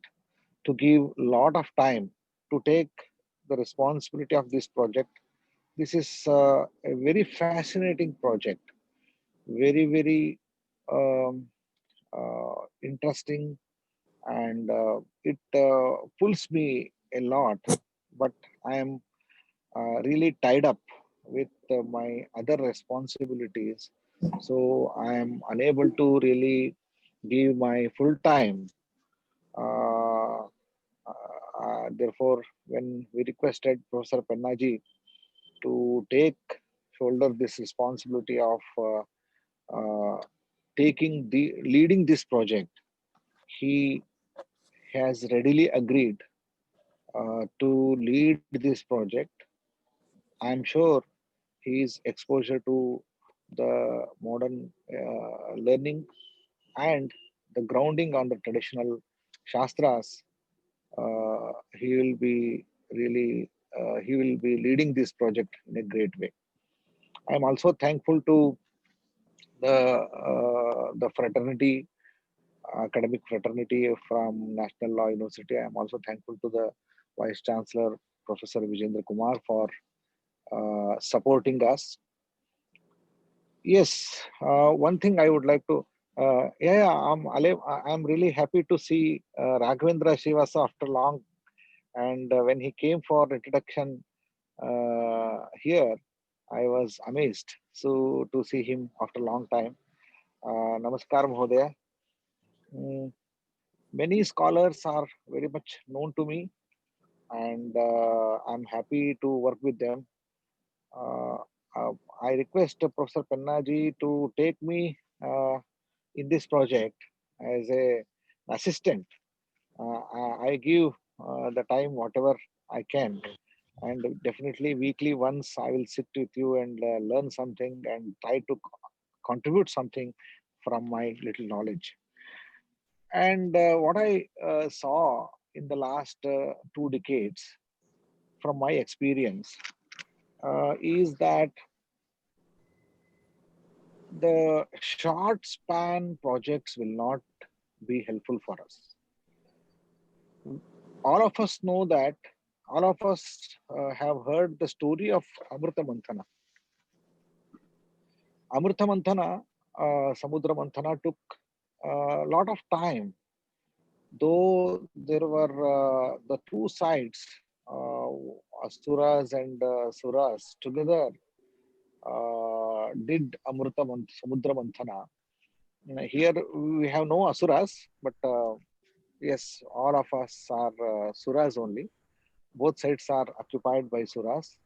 to give a lot of time to take the responsibility of this project. This is a very fascinating project, very, very interesting, and it pulls me a lot, but I am really tied up with my other responsibilities. So I am unable to really give my full time. Therefore, when we requested Professor Pennaji to shoulder this responsibility of leading this project, he has readily agreed to lead this project. I am sure his exposure to the modern learning and the grounding on the traditional Shastras he will be really he will be leading this project in a great way. I am also thankful to the fraternity, academic fraternity from National Law University. I am also thankful to the Vice Chancellor, Professor Vijendra Kumar, for supporting us. Yes, one thing I would like to, I'm really happy to see Raghavendra Srivastava after long, and when he came for introduction here, I was amazed. So to see him after a long time. Namaskar, Mahodaya. Many scholars are very much known to me, and I'm happy to work with them. Uh, I request Professor Pennaji to take me in this project as an assistant. I give the time whatever I can, and definitely weekly once I will sit with you and learn something and try to contribute something from my little knowledge. And what I saw in the last 2 decades from my experience is that the short span projects will not be helpful for us. All of us know that, all of us have heard the story of Amrita Manthana. Amrita Manthana, Samudra Manthana took a lot of time, though there were the two sides, Asuras and Suras together did Samudra Manthana. Here we have no Asuras, but yes, all of us are Suras only. Both sides are occupied by Suras,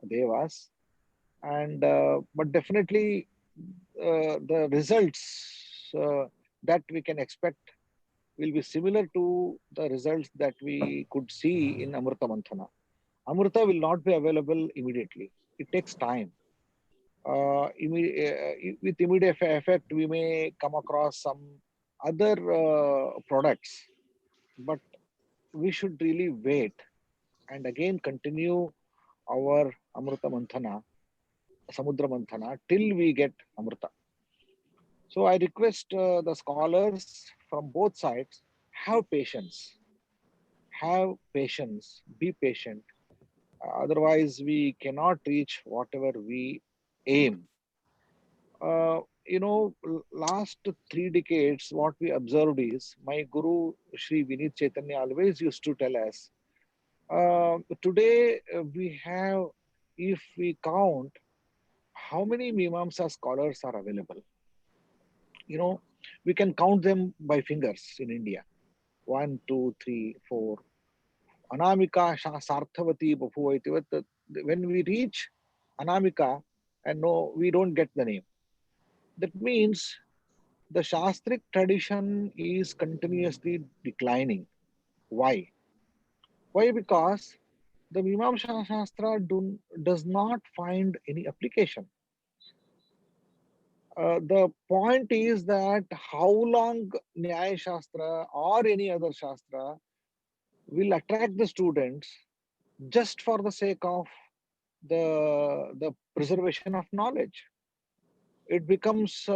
Devas, and but definitely the results that we can expect will be similar to the results that we could see in Amrita Manthana. Amrita will not be available immediately. It takes time. With immediate effect, we may come across some other products, but we should really wait and again continue our Amrita Manthana, Samudra Manthana, till we get Amrita. So I request the scholars from both sides, have patience. Have patience, be patient. Otherwise, we cannot reach whatever we aim. Last 3 decades, what we observed is my Guru Sri Vinit Chaitanya always used to tell us, today we have, if we count how many Mimamsa scholars are available, we can count them by fingers in India. 1, 2, 3, 4. Anamika Sarthavati Baphuvaiti. When we reach Anamika, and no, we don't get the name. That means the Shastric tradition is continuously declining. Why? Why? Because the Mimamsa Shastra does not find any application. The point is that how long Nyaya Shastra or any other Shastra will attract the students just for the sake of the preservation of knowledge. It becomes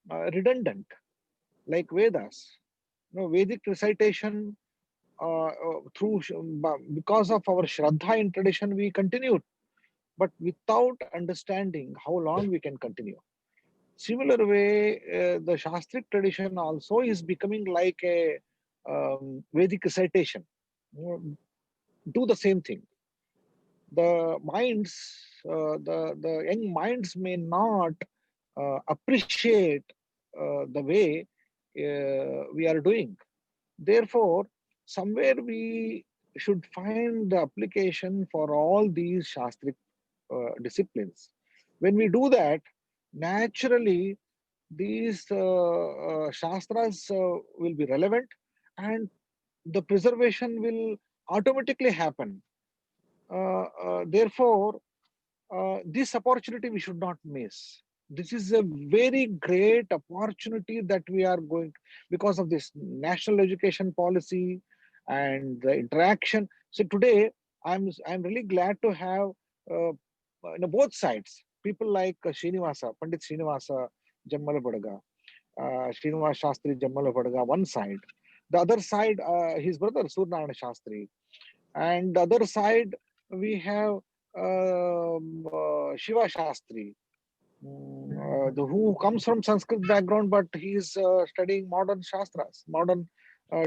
redundant, like Vedas. Vedic recitation because of our Shraddha in tradition, we continued, but without understanding how long we can continue. Similar way, the Shastric tradition also is becoming like a Vedic recitation. Do the same thing. The minds, the young minds may not appreciate the way we are doing. Therefore, somewhere we should find the application for all these Shastric disciplines. When we do that, naturally, these Shastras will be relevant and the preservation will automatically happen. Therefore, this opportunity we should not miss. This is a very great opportunity that we are going, because of this national education policy and the interaction. So today, I'm really glad to have both sides people like Srinivasa, Pandit Srinivasa Jammalapadaga, Srinivas Shastri Jammalapadaga, one side. The other side, his brother Surnarayana Shastri, and the other side we have Shiva Shastri, who comes from Sanskrit background, but he is studying modern Shastras, modern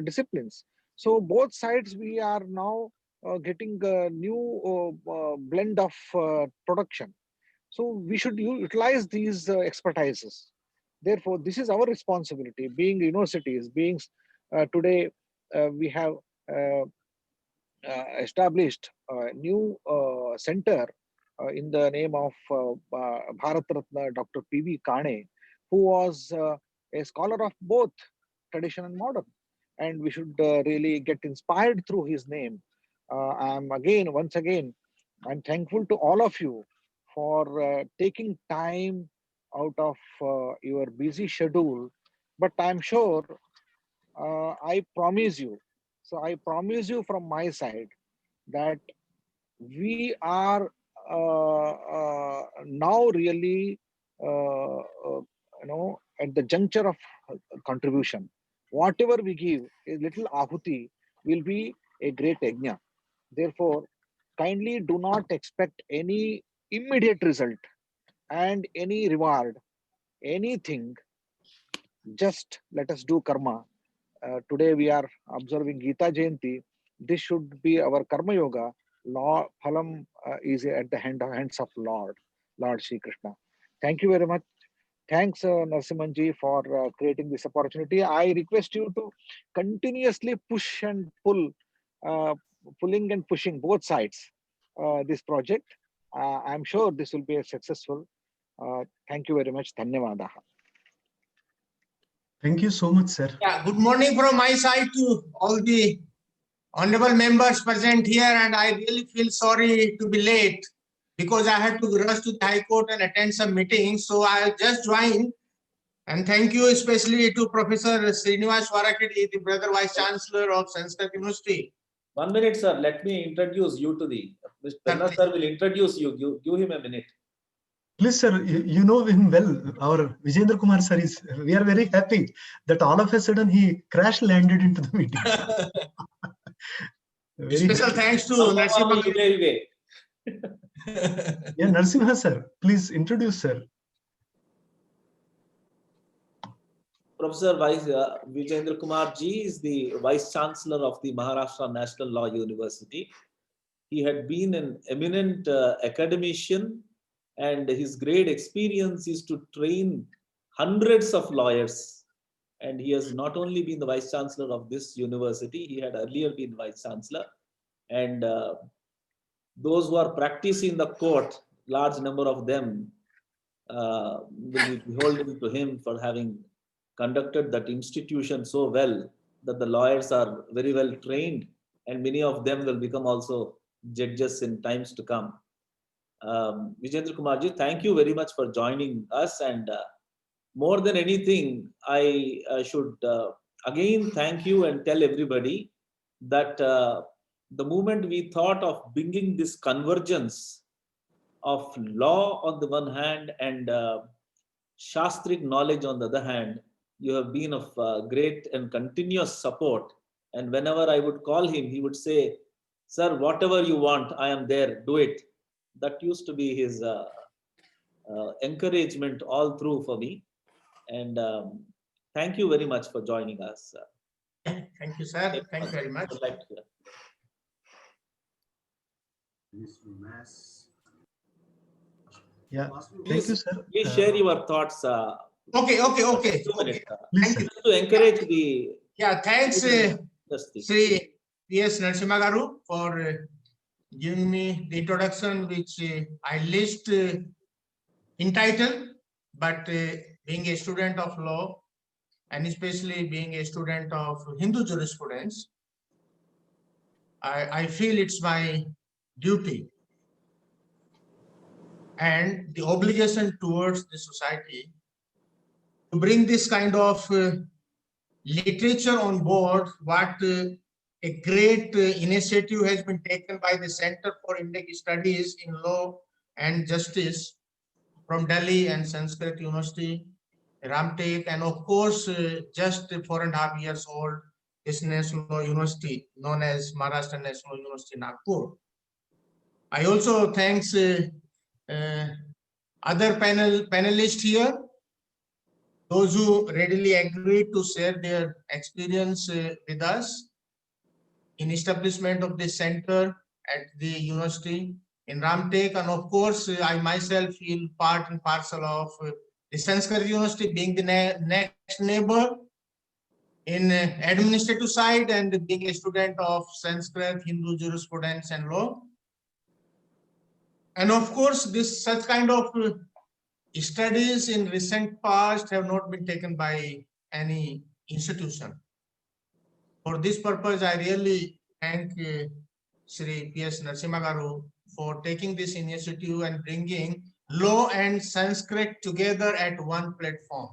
disciplines. So both sides we are now getting a new blend of production. So we should utilize these expertises. Therefore, this is our responsibility, being universities, being today we have established a new center in the name of Bharat Ratna Dr. P.V. Kane, who was a scholar of both tradition and modern. And we should really get inspired through his name. Once again, I'm thankful to all of you for taking time out of your busy schedule. But I'm sure I promise you, so I promise you from my side that we are now really at the juncture of contribution. Whatever we give, a little ahuti will be a great yajna. Therefore, kindly do not expect any immediate result and any reward, anything. Just let us do karma. Today we are observing Gita Jayanti. This should be our karma yoga. Law phalam is at the hands of Lord Sri Krishna. Thank you very much. Thanks, Narasimhanji, for creating this opportunity. I request you to continuously push and pull, pulling and pushing both sides this project. I'm sure this will be a successful. Thank you very much. Dhanyavadaha. Thank you so much, sir. Yeah, good morning from my side to all the honorable members present here, and I really feel sorry to be late because I had to rush to the High Court and attend some meetings. So I just joined, and thank you especially to Professor Srinivas Varakidi, the brother Vice Chancellor of Sanskrit University. 1 minute, sir. Let me introduce you to the. Mr. Penna sir will introduce you. Give him a minute. Please, sir, you know him well. Our Vijendra Kumar sir is. We are very happy that all of a sudden he crash landed into the meeting. Special thanks to Narasimha. Yeah, Narasimha sir, please introduce sir. Professor Vijendra Kumar ji is the Vice Chancellor of the Maharashtra National Law University. He had been an eminent academician, and his great experience is to train hundreds of lawyers. And he has not only been the Vice Chancellor of this university, he had earlier been Vice Chancellor. And those who are practicing the court, large number of them will be beholden to him for having conducted that institution so well that the lawyers are very well trained, and many of them will become also judges in times to come. Vijendra Kumar ji, thank you very much for joining us, and more than anything, I should again thank you and tell everybody that the moment we thought of bringing this convergence of law on the one hand and Shastric knowledge on the other hand, you have been of great and continuous support. And whenever I would call him, he would say, "Sir, whatever you want, I am there, do it." That used to be his encouragement all through for me. And thank you very much for joining us. Thank you, sir. Thank you very much. Yeah, thank you, sir. Please share your thoughts. Okay. 2 minutes. Please, sir. To encourage the. Yeah, thanks, Sri P.S. Narasimha Garu, for giving me the introduction, which I least entitled, but being a student of law, and especially being a student of Hindu jurisprudence, I feel it's my duty and the obligation towards the society to bring this kind of literature on board, what a a great initiative has been taken by the Center for Indic Studies in Law and Justice from Delhi and Sanskrit University, Ramtek, and of course, just 4.5 years old, is National Law University, known as Maharashtra National University, Nagpur. I also thanks other panelists here, those who readily agreed to share their experience with us in establishment of this center at the university in Ramtek. And of course, I myself feel part and parcel of the Sanskrit University being the next neighbor in administrative side and being a student of Sanskrit, Hindu jurisprudence and law. And of course, this such kind of studies in recent past have not been taken by any institution. For this purpose, I really thank Sri P.S. Narasimha Garu for taking this initiative and bringing law and Sanskrit together at one platform.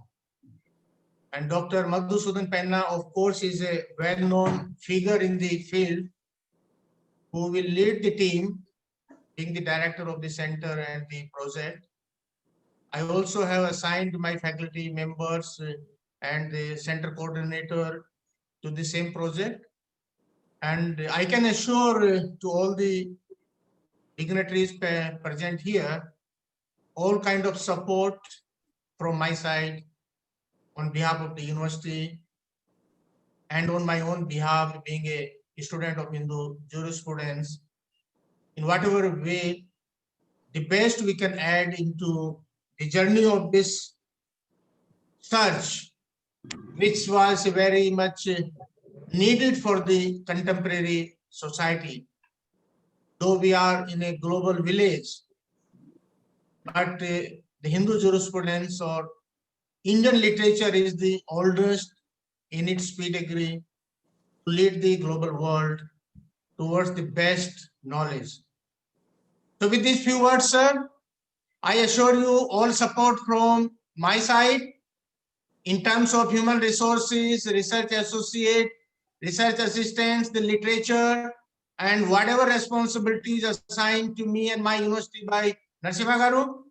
And Dr. Madhusudan Penna, of course, is a well-known figure in the field who will lead the team, being the director of the center and the project. I also have assigned my faculty members and the center coordinator to the same project. And I can assure to all the dignitaries present here, all kind of support from my side on behalf of the university and on my own behalf, being a student of Hindu jurisprudence, in whatever way, the best we can add into the journey of this search, which was very much needed for the contemporary society. Though we are in a global village, but the Hindu jurisprudence or Indian literature is the oldest in its pedigree to lead the global world towards the best knowledge. So with these few words, sir, I assure you all support from my side in terms of human resources, research associate, research assistants, the literature, and whatever responsibilities assigned to me and my university by Narasimha Garu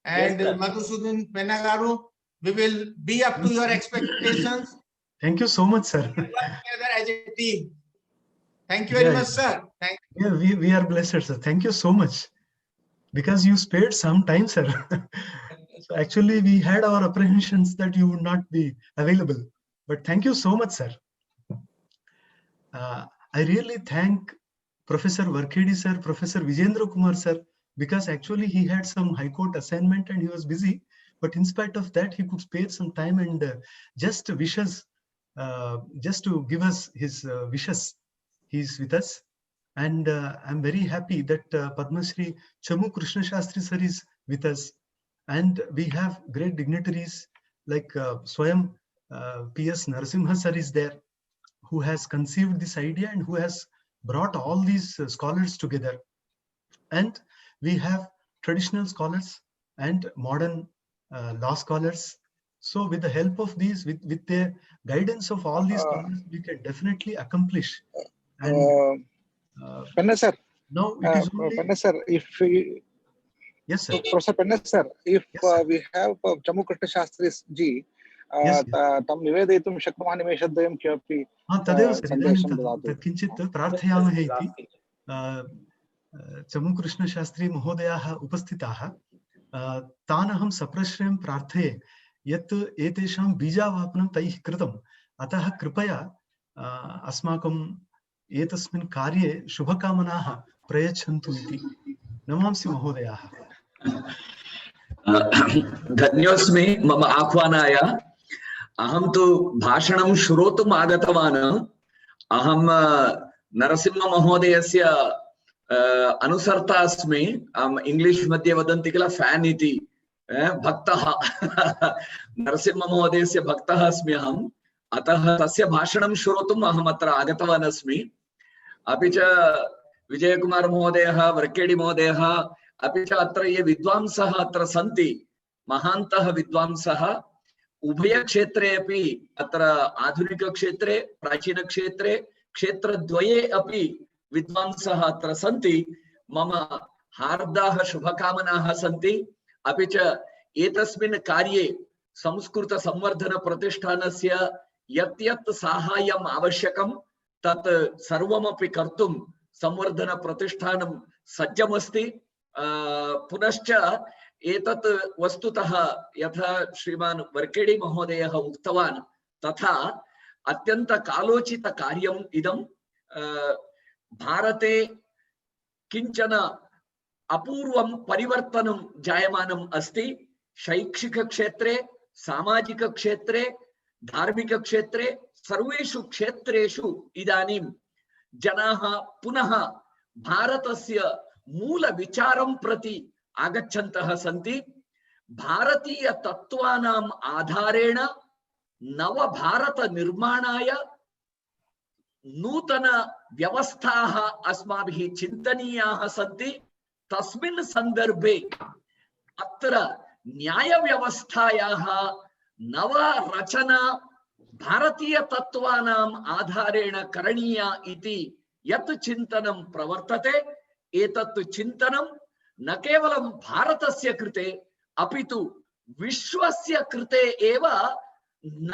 and Yes, Madhusudan Penna Garu. We will be up to your expectations. Thank you so much, sir. Work together as a team. Thank you very much, sir. Thank you. Yeah, we are blessed, sir. Thank you so much. Because you spared some time, sir. So actually, we had our apprehensions that you would not be available. But thank you so much, sir. I really thank Professor Varkhedi, sir, Professor Vijayendra Kumar, sir, because actually he had some High Court assignment and he was busy. But in spite of that, he could spare some time and just wishes, just to give us his wishes. He's with us. And I'm very happy that Padma Shri Chamu Krishna Shastri sir is with us. And we have great dignitaries like Swayam P.S. Narasimha sir is there, who has conceived this idea and who has brought all these scholars together. And we have traditional scholars and modern law scholars. So with the help of these, with the guidance of all these scholars, we can definitely accomplish. And Penna sir, now it is only... Penna sir, if we, yes, sir. Professor Penna sir, if yes, we have Chamu Krishna Shastri ji, yes, tam nivedayitum shaknumani nimeshadvayam kimapi तदेव sir सन्देशं ददातु. किञ्चित् प्रार्थयामहे इति चमु कृष्ण शास्त्री महोदयाः उपस्थिताः तान् अहं सप्रश्रयं प्रार्थये यत् एतेषां बीजावापनं तैः कृतम् अतः कृपया अस्माकं एतस्मिन् कार्ये शुभकामनाः प्रयच्छन्तु इति नमांसि महोदयाः धन्योस्मि मम आह्वानाय अहं तु भाषणं श्रोतुम् आगतवान् अहं नरसिंह महोदयस्य अनुसर्ता अस्मि इंग्लिश मध्ये वदन्ति किल फैन इति भक्तः नरसिंह महोदयस्य भक्तः अस्मि अहम् अतः तस्य भाषणं श्रोतुम् अहम् अत्र आगतवान् अस्मि अपि च विजयकुमार महोदयः वर्केडि महोदयः अपि च अत्र ये विद्वांसः अत्र सन्ति महान्तः विद्वांसः उभय क्षेत्रे अपि अत्र आधुनिक क्षेत्रे प्राचीन क्षेत्रे क्षेत्रद्वये अपि विद्वांसः अत्र सन्ति। मम हार्दाः शुभकामनाः सन्ति। अपि च एतस्मिन् कार्ये संस्कृतसंवर्धनप्रतिष्ठानस्य यत् साहाय्यम् आवश्यकं तत् सर्वमपि कर्तुं संवर्धनप्रतिष्ठानं सज्जमस्ति। पुनश्च एतत् वस्तुतः यथा श्रीमान् वर्केडी महोदयः उक्तवान् तथा अत्यन्त कालोचित कार्यम् इदं। भारते किञ्चन अपूर्वं परिवर्तनं जायमानम् अस्ति। शैक्षिक क्षेत्रे, सामाजिक क्षेत्रे, धार्मिक क्षेत्रे, सर्वेषु क्षेत्रेषु इदानीं जनाः पुनः भारतस्य मूलविचारं प्रति आगच्छन्तः सन्ति। भारतीय तत्त्वानाम् आधारेण नवभारत निर्माणाय नूतन व्यवस्थाः अस्माभिः चिन्तनीयाः सन्ति। तस्मिन् सन्दर्भे अत्र न्यायव्यवस्थायाः नवरचना भारतीय तत्त्वानाम् आधारेण करणीया इति यत् चिन्तनं प्रवर्तते, एतत् चिन्तनं न केवलं भारतस्य कृते अपि तु विश्वस्य कृते एव न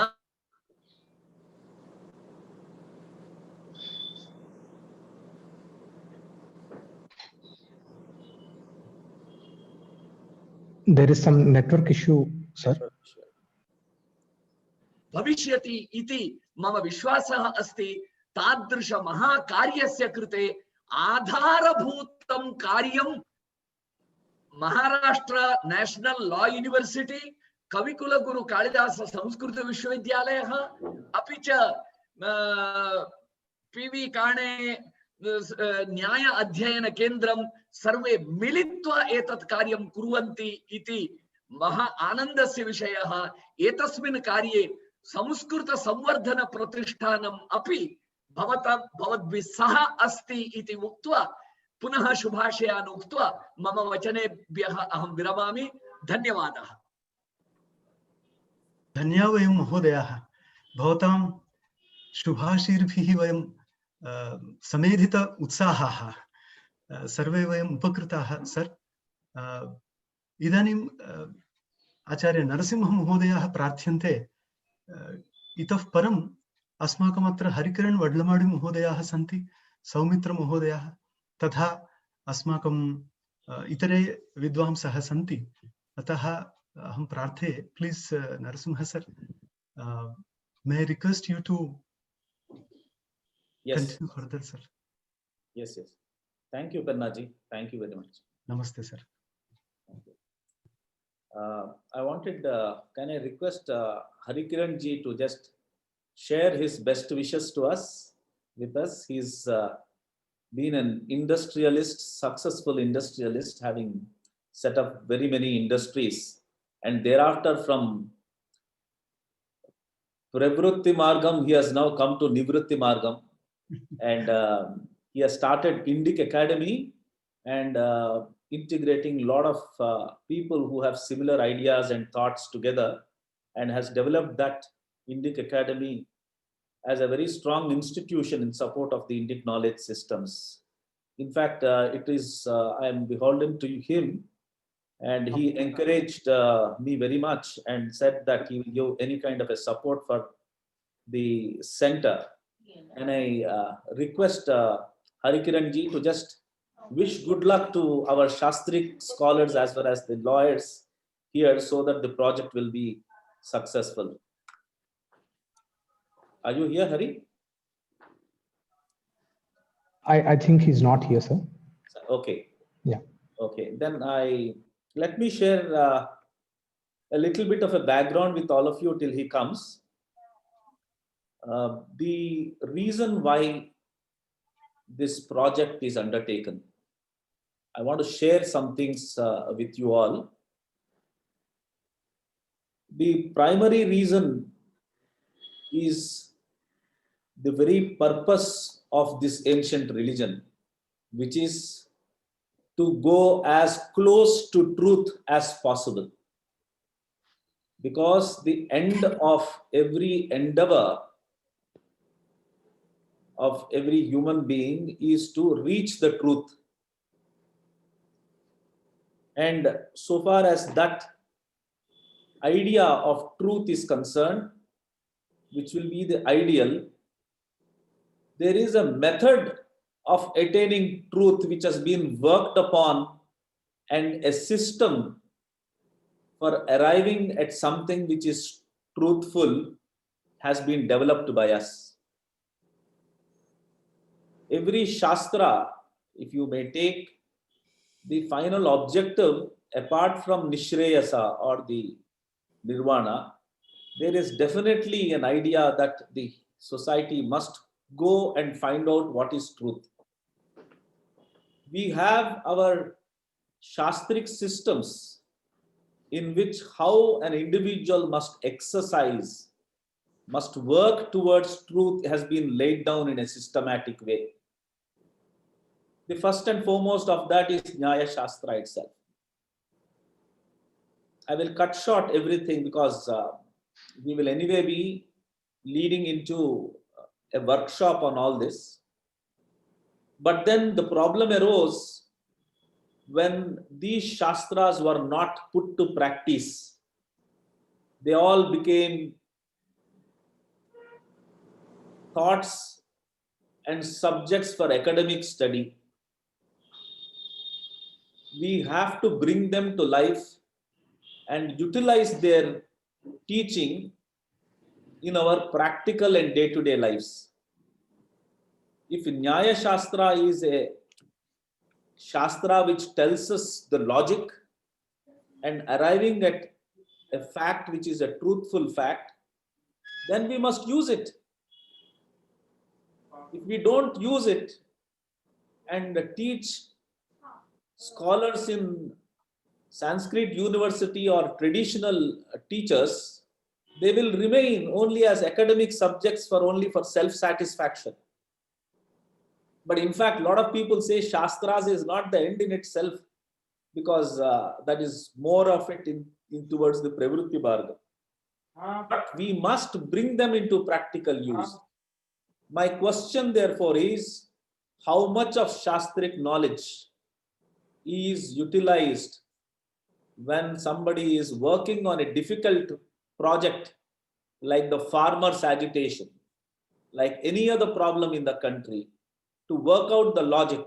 There is some network issue, sir. भविष्यति इति मम विश्वासः अस्ति। तादृश महाकार्यस्य कृते आधारभूतं कार्यं महाराष्ट्र नेशनल लॉ यूनिवर्सिटी, कविकुलगुरु कालिदास संस्कृत विश्वविद्यालयः अपि च पीवी काणे न्याय अध्ययन केन्द्रं सर्वे मिलित्वा एतत् कार्यं कुर्वन्ति इति महा आनन्दस्य विषयः। एतस्मिन् कार्ये संस्कृत संवर्धन प्रतिष्ठानम् अपि भवद्भिः सह अस्ति इति उक्त्वा पुनः शुभाशयान् उक्त्वा मम वचनेभ्यः अहं विरमामि। धन्यवादः। धन्यवादः वयं महोदयाः, भवतां शुभाशीर्भिः वयं समेधित उत्साहाः सर्वे वयम् उपकृताः सर्। इदानीं आचार्य नरसिंह महोदयाः प्रार्थ्यन्ते। इतः परम् अस्माकम् अत्र हरिकिरण वड्लमाडि महोदयाः सन्ति, सौमित्र महोदयाः, तथा अस्माकम् इतरे विद्वांसः सन्ति। अतः अहं प्रार्थे, please Narasimha sir, may I request you to continue further, sir. Yes. Thank you, Pennaji. Thank you very much. Namaste, sir. I wanted, can I request Harikiran ji to just share his best wishes to us, with us. He's been an industrialist, successful industrialist, having set up very many industries. And thereafter from Pravrutti Margam, he has now come to Nivrutti Margam. And he has started Indic Academy and integrating a lot of people who have similar ideas and thoughts together, and has developed that Indic Academy as a very strong institution in support of the Indic knowledge systems. In fact, it is, I am beholden to him, and he encouraged me very much and said that he will give any kind of a support for the center. And I request Harikiran ji to just wish good luck to our Shastric scholars as well as the lawyers here, so that the project will be successful. Are you here, Hari? I think he's not here, sir. Okay. Yeah. Okay. Then let me share a little bit of a background with all of you till he comes. The reason why this project is undertaken, I want to share some things with you all. The primary reason is the very purpose of this ancient religion, which is to go as close to truth as possible. Because the end of every endeavor of every human being is to reach the truth. And so far as that idea of truth is concerned, which will be the ideal, there is a method of attaining truth which has been worked upon, and a system for arriving at something which is truthful has been developed by us. Every Shastra, if you may take, the final objective, apart from Nishreyasa or the Nirvana, there is definitely an idea that the society must go and find out what is truth. We have our Shastric systems in which how an individual must exercise, must work towards truth has been laid down in a systematic way. The first and foremost of that is Nyaya Shastra itself. I will cut short everything because we will anyway be leading into a workshop on all this. But then the problem arose when these Shastras were not put to practice. They all became thoughts and subjects for academic study. We have to bring them to life and utilize their teaching in our practical and day-to-day lives. If Nyaya Shastra is a Shastra which tells us the logic and arriving at a fact which is a truthful fact, then we must use it. If we don't use it and teach scholars in Sanskrit university or traditional teachers, they will remain only as academic subjects only for self-satisfaction. But in fact, a lot of people say Shastras is not the end in itself, because that is more of it in towards the Pravritti Marga. But we must bring them into practical use. My question therefore is, how much of Shastric knowledge is utilized when somebody is working on a difficult project like the farmers' agitation, like any other problem in the country, to work out the logic?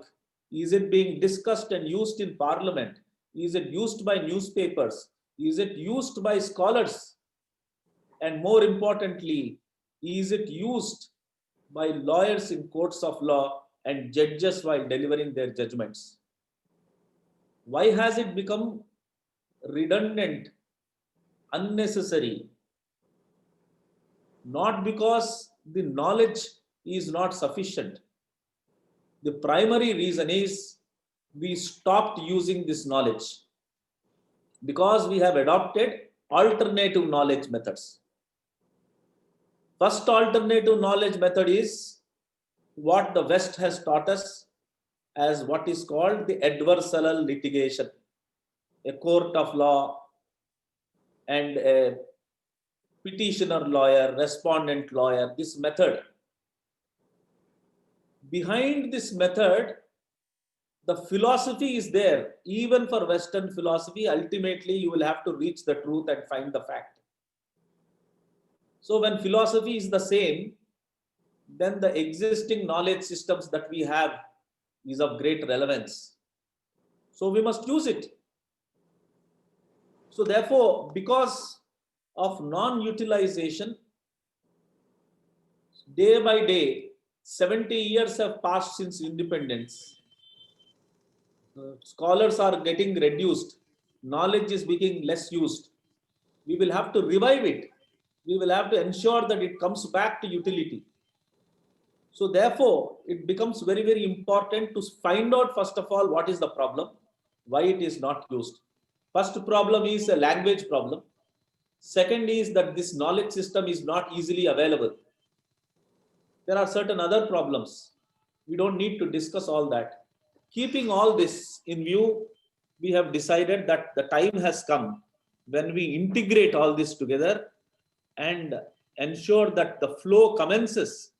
Is it being discussed and used in parliament? Is it used by newspapers? Is it used by scholars? And more importantly, is it used by lawyers in courts of law and judges while delivering their judgments? Why has it become redundant, unnecessary? Not because the knowledge is not sufficient. The primary reason is we stopped using this knowledge because we have adopted alternative knowledge methods. First alternative knowledge method is what the West has taught us as what is called the adversarial litigation, a court of law and a petitioner lawyer, respondent lawyer, this method. Behind this method, the philosophy is there. Even for Western philosophy, ultimately you will have to reach the truth and find the fact. So when philosophy is the same, then the existing knowledge systems that we have is of great relevance. So we must use it. So therefore, because of non-utilization, day by day, 70 years have passed since independence. Scholars are getting reduced. Knowledge is becoming less used. We will have to revive it. We will have to ensure that it comes back to utility. So therefore, it becomes very, very important to find out, first of all, what is the problem, why it is not used. First problem is a language problem. Second is that this knowledge system is not easily available. There are certain other problems. We don't need to discuss all that. Keeping all this in view, we have decided that the time has come when we integrate all this together and ensure that the flow commences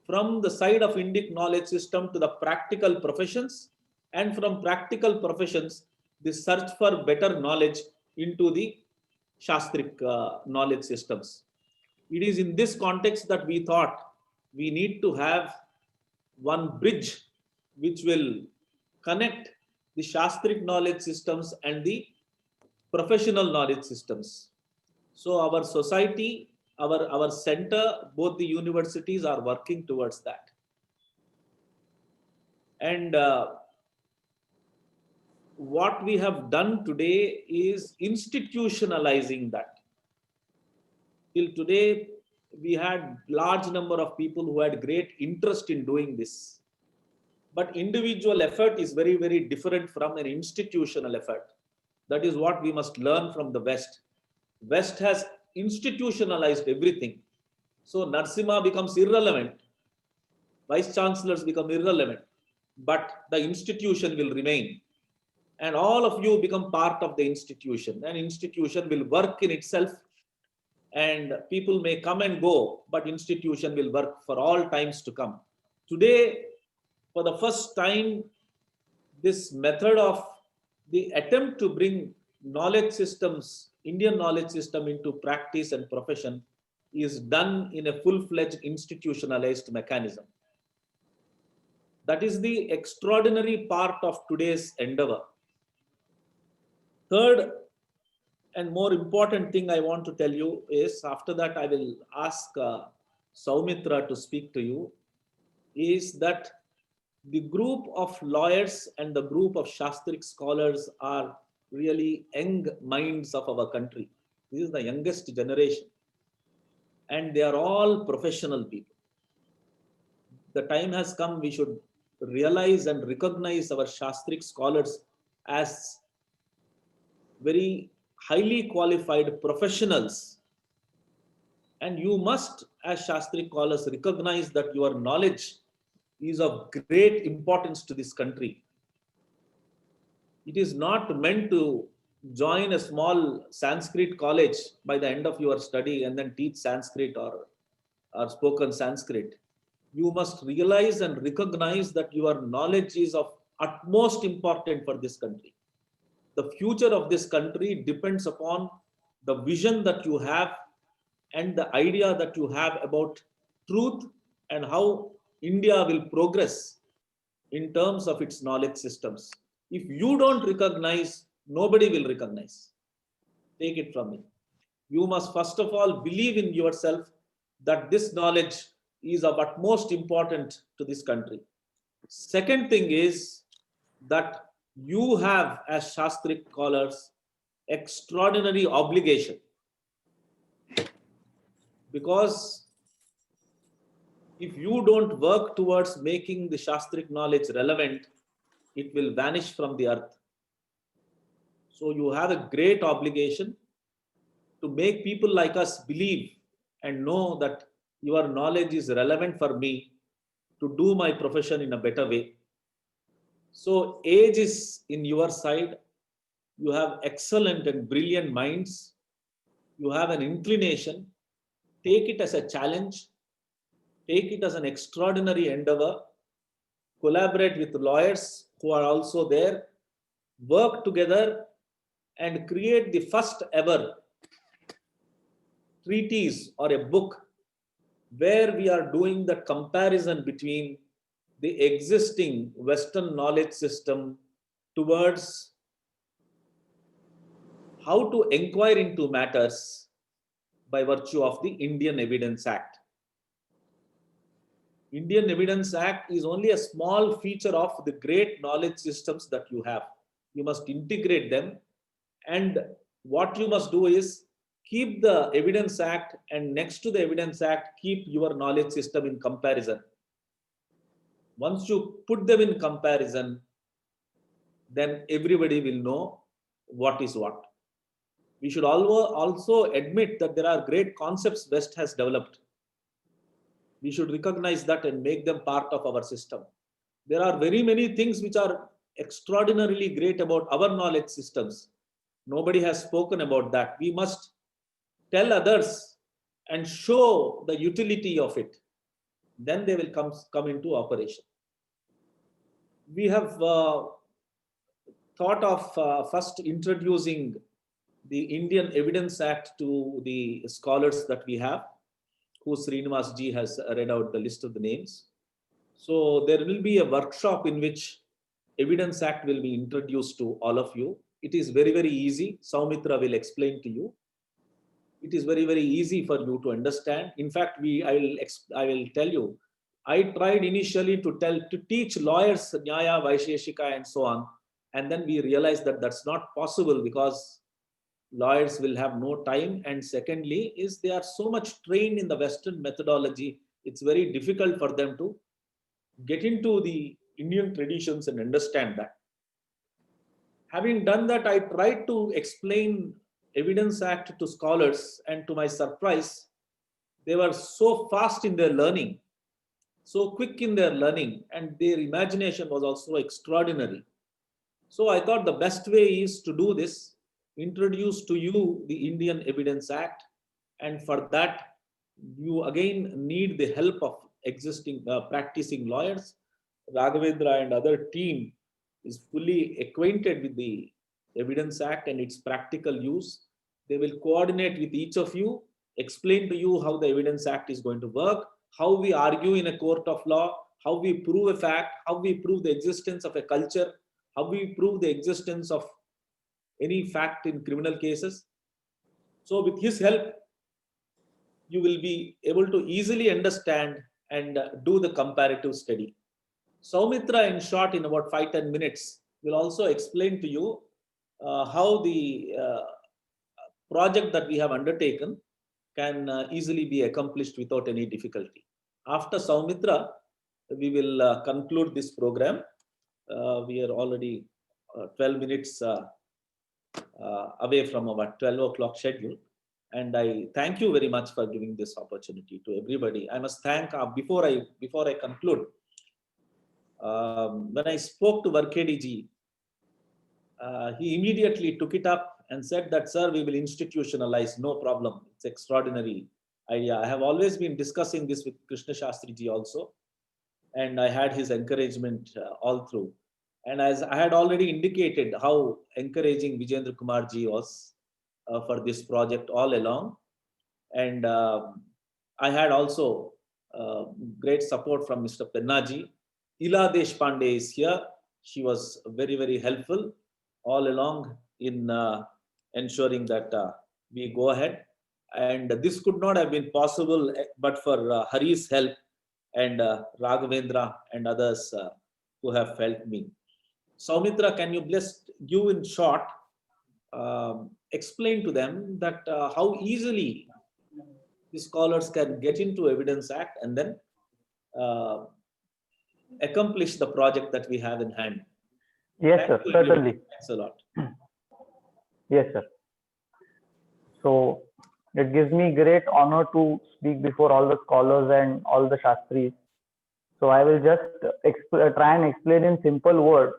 from the side of Indic knowledge system to the practical professions, and from practical professions, the search for better knowledge into the Shastric knowledge systems. It is in this context that we thought we need to have one bridge which will connect the Shastric knowledge systems and the professional knowledge systems. So our society, our center, both the universities are working towards that. And what we have done today is institutionalizing that. Till today, we had large number of people who had great interest in doing this. But individual effort is very, very different from an institutional effort. That is what we must learn from the West. West has institutionalized everything. So Narasimha becomes irrelevant. Vice chancellors become irrelevant. But the institution will remain. And all of you become part of the institution. An institution will work in itself. And people may come and go, but institution will work for all times to come. Today, for the first time, this method of the attempt to bring knowledge systems, Indian knowledge system into practice and profession is done in a full-fledged institutionalized mechanism. That is the extraordinary part of today's endeavor. Third and more important thing I want to tell you is, after that I will ask Soumitra to speak to you, is that the group of lawyers and the group of Shastric scholars are really young minds of our country. This is the youngest generation. And they are all professional people. The time has come we should realize and recognize our Shastric scholars as very highly qualified professionals. And you must, as Shastric scholars, recognize that your knowledge is of great importance to this country. It is not meant to join a small Sanskrit college by the end of your study and then teach Sanskrit or spoken Sanskrit. You must realize and recognize that your knowledge is of utmost importance for this country. The future of this country depends upon the vision that you have and the idea that you have about truth and how India will progress in terms of its knowledge systems. If you don't recognize, nobody will recognize. Take it from me. You must first of all believe in yourself that this knowledge is of utmost importance to this country. Second thing is that you have, as Shastric scholars, extraordinary obligation, because if you don't work towards making the Shastric knowledge relevant, it will vanish from the earth. So you have a great obligation to make people like us believe and know that your knowledge is relevant for me to do my profession in a better way. So age is in your side. You have excellent and brilliant minds. You have an inclination. Take it as a challenge. Take it as an extraordinary endeavor. Collaborate with lawyers who are also there. Work together and create the first ever treatise or a book where we are doing the comparison between the existing Western knowledge system towards how to inquire into matters by virtue of the Indian Evidence Act. Indian Evidence Act is only a small feature of the great knowledge systems that you have. You must integrate them, and what you must do is keep the Evidence Act, and next to the Evidence Act, keep your knowledge system in comparison. Once you put them in comparison, then everybody will know what is what. We should also admit that there are great concepts West has developed. We should recognize that and make them part of our system. There are very many things which are extraordinarily great about our knowledge systems. Nobody has spoken about that. We must tell others and show the utility of it. then they will come into operation. We have thought of first introducing the Indian Evidence Act to the scholars that we have, who Srinivas ji has read out the list of the names. So there will be a workshop in which Evidence Act will be introduced to all of you. It is very, very easy. Soumitra will explain to you. It is very, very easy for you to understand. In fact, I will tell you, I tried initially to teach lawyers Nyaya, Vaisheshika and so on. And then we realized that that's not possible because lawyers will have no time. And secondly, is they are so much trained in the Western methodology, it's very difficult for them to get into the Indian traditions and understand that. Having done that, I tried to explain Evidence Act to scholars, and to my surprise, they were so fast in their learning, so quick in their learning, and their imagination was also extraordinary. So I thought the best way is to do this, introduce to you the Indian Evidence Act, and for that you again need the help of existing practicing lawyers. Raghavendra and other team is fully acquainted with the Evidence Act and its practical use. They will coordinate with each of you, explain to you how the Evidence Act is going to work, how we argue in a court of law, how we prove a fact, how we prove the existence of a culture, how we prove the existence of any fact in criminal cases. So with his help, you will be able to easily understand and do the comparative study. Soumitra, in short, in about 5-10 minutes, will also explain to you how the project that we have undertaken can easily be accomplished without any difficulty. After Soumitra, we will conclude this program. We are already 12 minutes away from our 12 o'clock schedule. And I thank you very much for giving this opportunity to everybody. I must thank, before I conclude, when I spoke to Varkhedi ji, he immediately took it up and said that, sir, we will institutionalize, no problem. It's extraordinary idea. I have always been discussing this with Krishna Shastri ji also, and I had his encouragement all through. And as I had already indicated how encouraging Vijayendra Kumar ji was for this project all along. And I had also great support from Mr. Penna ji. Ila Deshpande is here. She was very, very helpful all along in ensuring that we go ahead. And this could not have been possible but for Hari's help and Raghavendra and others who have helped me. Soumitra, can you give in short, explain to them that how easily the scholars can get into Evidence Act and then accomplish the project that we have in hand. Yes, sir, certainly. Thanks a lot. Yes, sir. So it gives me great honor to speak before all the scholars and all the Shastris. So I will just try and explain in simple words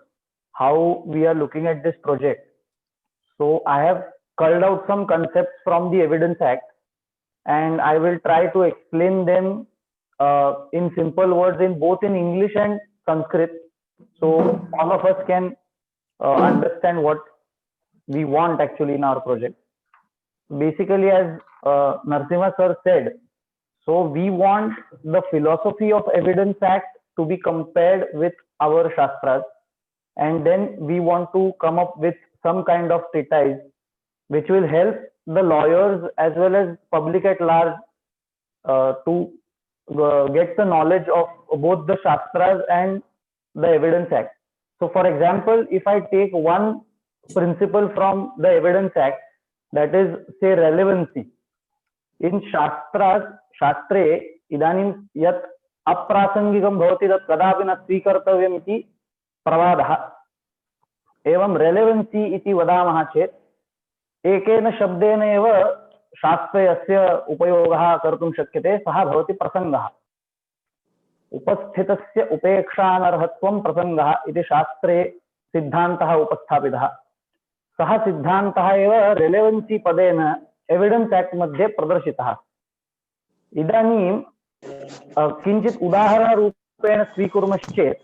how we are looking at this project. So I have culled out some concepts from the Evidence Act, and I will try to explain them in simple words in both in English and Sanskrit, so all of us can understand what we want actually in our project. Basically, as Narasimha sir said, so we want the philosophy of Evidence Act to be compared with our Shastras, and then we want to come up with some kind of treatise which will help the lawyers as well as public at large to get the knowledge of both the Shastras and the Evidence Act. So for example, if I take one principle from the Evidence Act, that is, say, relevancy. In Shastre idanim yat aprasangikam bhavati tat kadapi na swikartavyam iti pravadha. Evam relevancy iti vadamah chet ekena shabdena eva शास्त्रे अस्य उपयोगः कर्तुं शक्यते, सः भवति प्रसङ्गः. उपस्थितस्य उपेक्षानर्हत्वं प्रसङ्गः इति शास्त्रे सिद्धान्तः उपस्थापितः. सः सिद्धान्तः एव रेलेवेन्सी पदेन एविडेन्स् एक्ट् मध्ये प्रदर्शितः. इदानीं किञ्चित् उदाहरणरूपेण स्वीकुर्मश्चेत्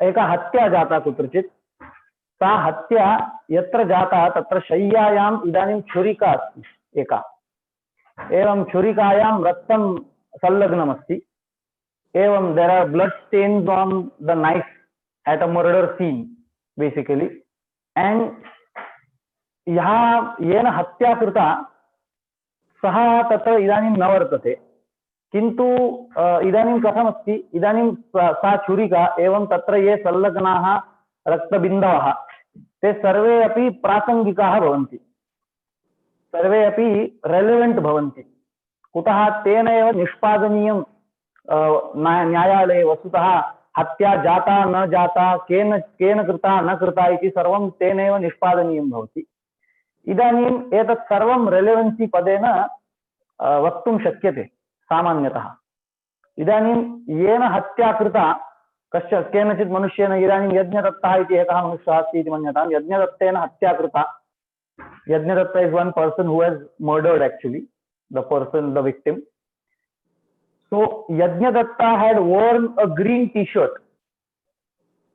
एका हत्या जाता कुत्रचित्, सा हत्या यत्र जाता तत्र शय्यायाम् इदानीं छुरिका अस्ति एका, एवं छुरिकायां रक्तं संलग्नमस्ति, एवं there are blood stains on the knife at a murder scene basically, and येन हत्या कृता सः तत्र इदानीं न वर्तते, किन्तु इदानीं कथमस्ति, इदानीं सा छुरिका एवं तत्र ये संलग्नाः रक्तबिन्दवः ते सर्वे अपि प्रासंगिकाः भवन्ति, सर्वे अपि रेलेवेंट भवन्ति। कुतः? तेन एव निष्पादनीयं न्यायालये वस्तुतः हत्या जाता न जाता, केन कृता न कृता इति सर्वं तेनैव निष्पादनीयं भवति। इदानीम् एतत् सर्वं रेलेवेन्सी पदेन वक्तुं शक्यते सामान्यतः। इदानीं येन हत्या कृता केनचित् मनुष्येन, इदानीं यज्ञदत्तः इति एकः मनुष्यः अस्ति इति मन्यतां, यज्ञदत्तेन हत्या कृता। Yajnadatta is one person who has murdered actually the victim. So Yajnadatta had worn a green t-shirt.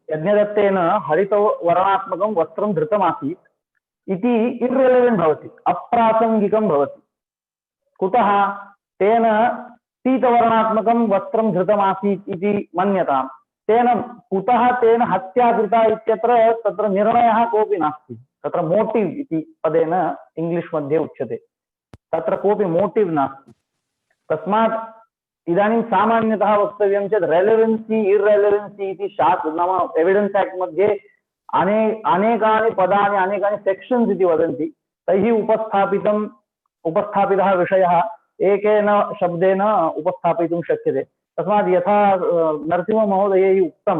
Yajnadattena harito varणात्मकं वस्त्रं धृतम् आसीत् इति irrelevant भवति, अप्रासंगिकं भवति। कुतः? तेन पीतवर्णात्मकं वस्त्रं धृतम् आसीत् इति मन्यताम्। तेन कुतः तेन हत्या कृता इत्यत्र तत्र निर्णयः कोऽपि नास्ति। तत्र मोटिव इति पदेन इंग्लिश मध्ये उच्यते, तत्र कोऽपि मोटिव नास्ति। तस्मात् इदानीं सामान्यतः वक्तव्यं चेत् रेलेवेन्सी इर्रेलेवेन्सी इति नाम एविडेन्स् एक्ट् मध्ये अनेकानि पदानि, अनेकानि सेक्शन्स् इति वदन्ति। तैः उपस्थापितः विषयः एकेन शब्देन उपस्थापयितुं शक्यते। तस्मात् यथा नरसिंहमहोदयैः उक्तं,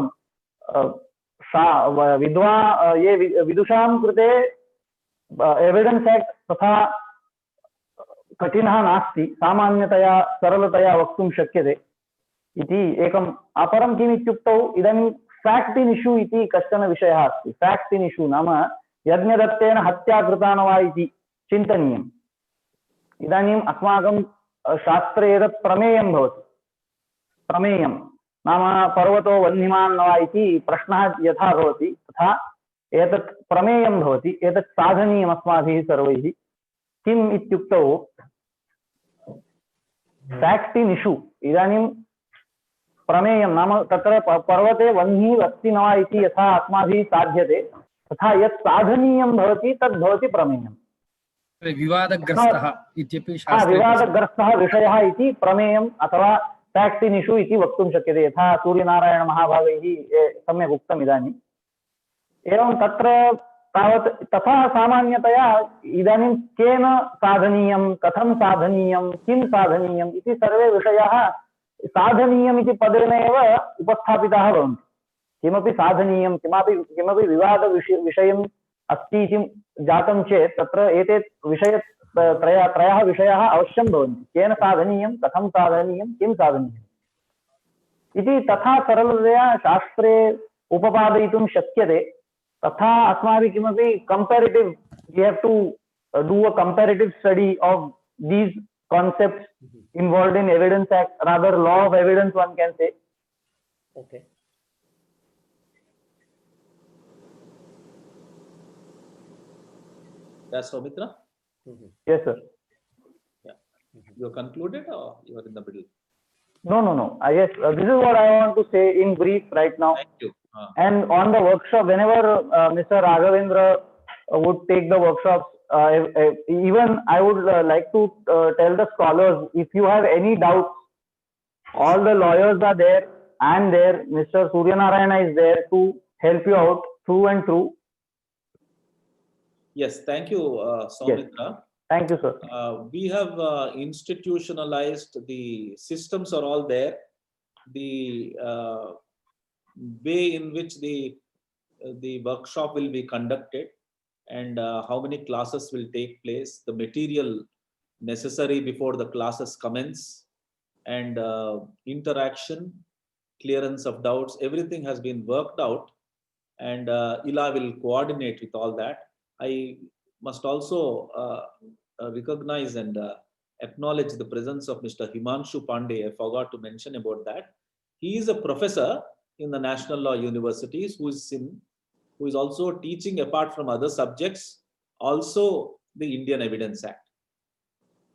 ये विदुषां कृते एविडेन्स् एक्ट् तथा कठिनः नास्ति, सामान्यतया सरलतया वक्तुं शक्यते इति एकम्। अपरं किम् इत्युक्तौ, इदानीं फैक्ट् इन इश्यू इति कश्चन विषयः अस्ति। फैक्ट् इन इश्यू नाम यज्ञदत्तेन हत्या कृता न वा इति चिन्तनीयम्। इदानीम् अस्माकं शास्त्रे एतत् प्रमेयं भवति। प्रमेयं नाम पर्वतो वह्निमान् न वा इति प्रश्नः यथा भवति तथा एतत् प्रमेयं भवति। एतत् साधनीयम् अस्माभिः सर्वैः। किम् इत्युक्तौ, फैक्ट् इन इश्यू, इदानीं प्रमेयं नाम तत्र पर्वते वह्निः अस्ति न वा इति यथा अस्माभिः साध्यते, तथा यत् साधनीयं भवति तद् भवति प्रमेयम्। विवादग्रस्तः इत्यपि शास्त्रे विवादग्रस्तः विषयः इति प्रमेयम् अथवा फैक्ट् इन इश्यू इति वक्तुं शक्यते। यथा सूर्यनारायणमहाभागैः सम्यक् उक्तम् इदानीम्। एवं तत्र तावत् तथा सामान्यतया इदानीं केन साधनीयं, कथं साधनीयं, किं साधनीयम् इति सर्वे विषयाः साधनीयम् इति पदेन एव उपस्थापिताः भवन्ति। किमपि साधनीयं, किमपि विवादविषयम् अस्ति इति जातं चेत् तत्र एते त्रयः विषयाः अवश्यं भवन्ति। केन साधनीयं, कथं साधनीयं, किं साधनीयम् इति तथा सरलतया शास्त्रे उपपादयितुं शक्यते। तथा अस्माभिः किमपि comparative, we have to do a comparative study of these concepts involved in evidence act, rather law of evidence one can say. Okay. That's Soumitra? Yes, sir. Yeah. You concluded or you are in the middle? No. Yes, this is what I want to say in brief right now. Thank you. And on the workshop, whenever Mr. Raghavendra would take the workshops, even I would like to tell the scholars, if you have any doubts, all the lawyers are there. I am there. Mr. Suryanarayana is there to help you out through and through. Yes, thank you, Soumitra. Yes. Thank you, sir. We have institutionalized, the systems are all there. The way in which the workshop will be conducted, and how many classes will take place, the material necessary before the classes commence, and interaction, clearance of doubts, everything has been worked out, and ILA will coordinate with all that. I must also recognize and acknowledge the presence of Mr. Himanshu Pandey. I forgot to mention about that. He is a professor in the National Law Universities who is also teaching, apart from other subjects, also the Indian Evidence Act.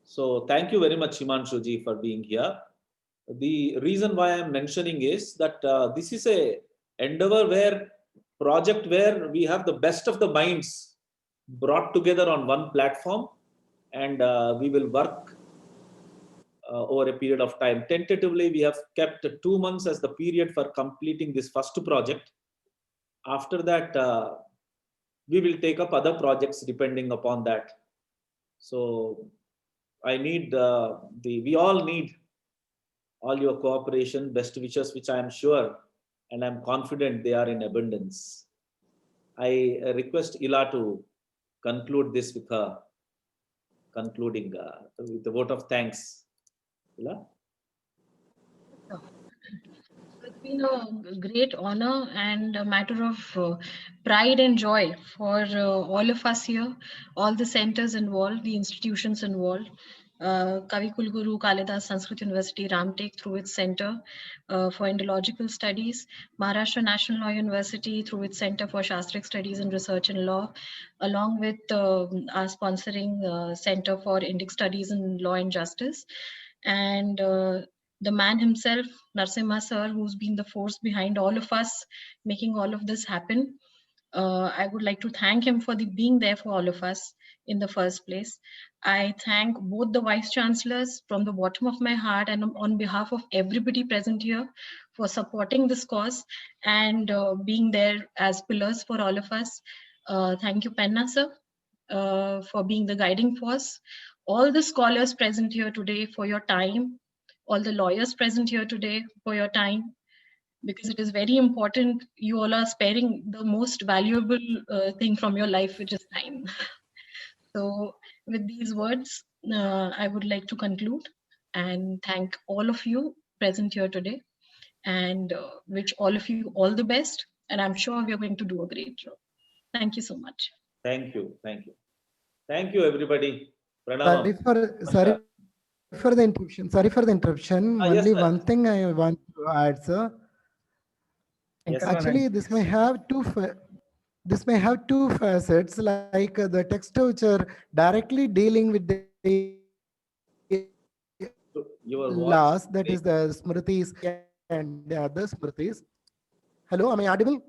So thank you very much, Himanshu ji, for being here. The reason why I'm mentioning is that this is a endeavor project where we have the best of the minds brought together on one platform, and we will work over a period of time. Tentatively, we have kept 2 months as the period for completing this first project. After that, we will take up other projects depending upon that. So I need we all need all your cooperation, best wishes, which I am sure and I'm confident they are in abundance. I request Ila to conclude this with her concluding with a vote of thanks. Ila? It's been a great honor and a matter of pride and joy for all of us here, all the centers involved, the institutions involved. Kavi Kulguru Kalidas Sanskrit University, Ramtek through its Center for Indological Studies, Maharashtra National Law University through its Center for Shastric Studies and Research in Law, along with our sponsoring Center for Indic Studies in Law and Justice, and the man himself, Narasimha sir, who's been the force behind all of us making all of this happen. I would like to thank him for being there for all of us in the first place. I thank both the vice chancellors from the bottom of my heart and on behalf of everybody present here for supporting this cause and being there as pillars for all of us. Thank you, Penna sir, for being the guiding force. All the scholars present here today for your time, all the lawyers present here today for your time, because it is very important. You all are sparing the most valuable thing from your life, which is time. So with these words, I would like to conclude and thank all of you present here today and wish all of you all the best. And I'm sure we are going to do a great job. Thank you so much. Thank you. Thank you. Thank you, everybody. Sorry for the interruption. Sorry for the interruption. Only yes, one thing I want to add, sir. Yes, Actually, this may have two facets, like the text which are directly dealing with the laws, that is the Smritis and the other Smritis. Hello, am I audible?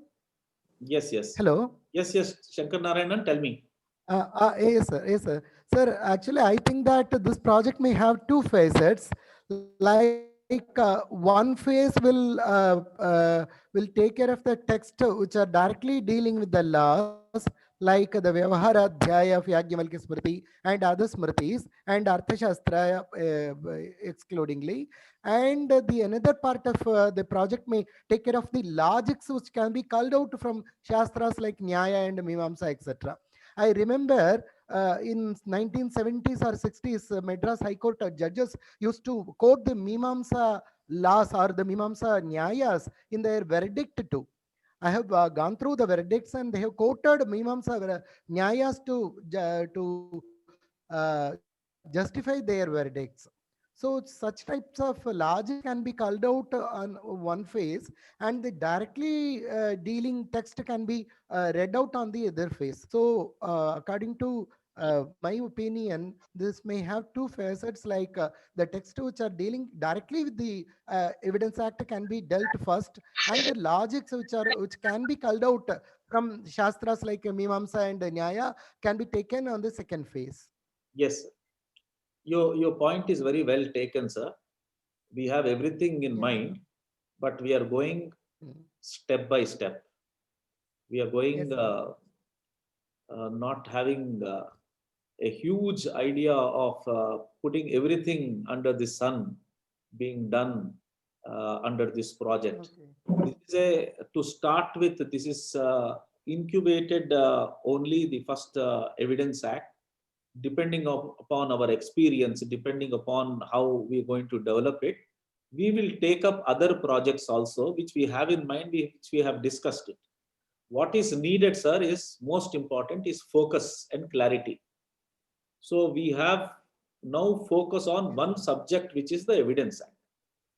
Yes, yes. Hello. Yes, yes. Shankar Narayanan, tell me. Yes, sir. Yes, sir. Sir, actually, I think that this project may have two facets. Like one phase will take care of the text which are directly dealing with the laws, like the Vyavahara Adhyaya of Yajnavalkya Smriti and other Smritis, and Arthashastra excludingly. And the another part of the project may take care of the logics which can be culled out from Shastras like Nyaya and Mimamsa, etc. I remember in 1970s or 60s, Madras High Court judges used to quote the Mimamsa laws or the Mimamsa Nyayas in their verdict too. I have gone through the verdicts and they have quoted Mimamsa Nyayas to justify their verdicts. So such types of logic can be culled out on one phase, and the directly dealing text can be read out on the other phase. So according to my opinion, this may have two facets, like the text which are dealing directly with the Evidence Act can be dealt first, and the logics which can be culled out from Shastras like Mimamsa and Nyaya can be taken on the second phase. Yes. Your point is very well taken, sir. We have everything in mind, but we are going step by step. We are going not having a huge idea of putting everything under the sun being done under this project. This is to start with, this is incubated only the first Evidence Act. Depending upon our experience, depending upon how we're going to develop it, we will take up other projects also, which we have in mind, which we have discussed it. What is needed, sir, is most important is focus and clarity. So we have now focus on one subject, which is the Evidence Act.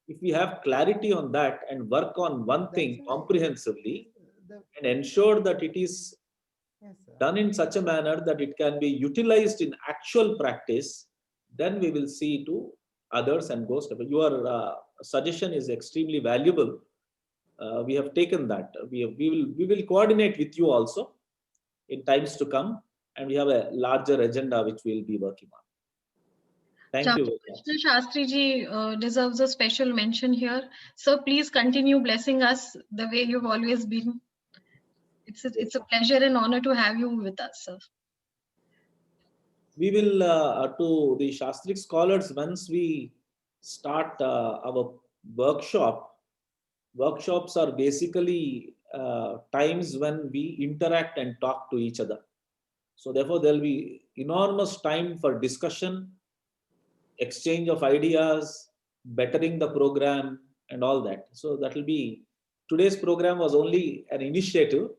If we have clarity on that and work on one thing comprehensively and ensure that it is done in such a manner that it can be utilized in actual practice, then we will see to others and go step. Your suggestion is extremely valuable. We have taken that. We will coordinate with you also in times to come, and we have a larger agenda which we will be working on. Thank you. Krishna Shastri ji deserves a special mention here. Sir, please continue blessing us the way you've always been. It's a pleasure and honor to have you with us, sir. We will, to the Shastric scholars, once we start our workshops are basically times when we interact and talk to each other. So therefore, there will be enormous time for discussion, exchange of ideas, bettering the program and all that. So that will be, today's program was only an initiative,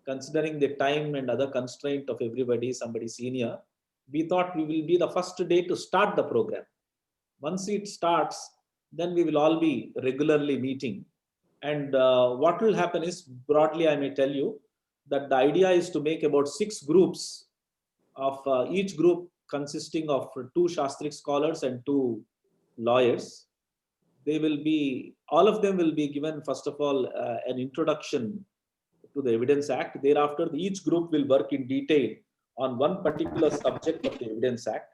considering the time and other constraint of everybody, somebody senior. We thought we will be the first day to start the program. Once it starts, then we will all be regularly meeting. And what will happen is, broadly I may tell you, that the idea is to make about 6 groups of each group consisting of 2 Shastric scholars and 2 lawyers. They will be, all of them will be given, first of all, an introduction to the Evidence Act. Thereafter, each group will work in detail on one particular subject of the Evidence Act.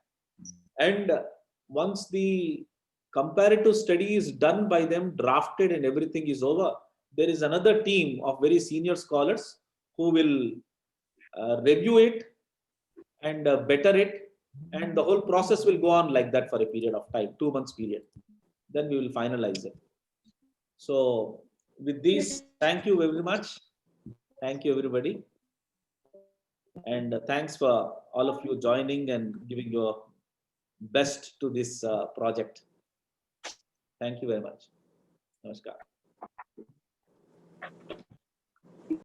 And once the comparative study is done by them, drafted and everything is over, there is another team of very senior scholars who will review it and better it. And the whole process will go on like that for a period of time, 2 months period. Then we will finalize it. So with this, thank you very much. Thank you, everybody. And thanks for all of you joining and giving your best to this project. Thank you very much. Namaskar.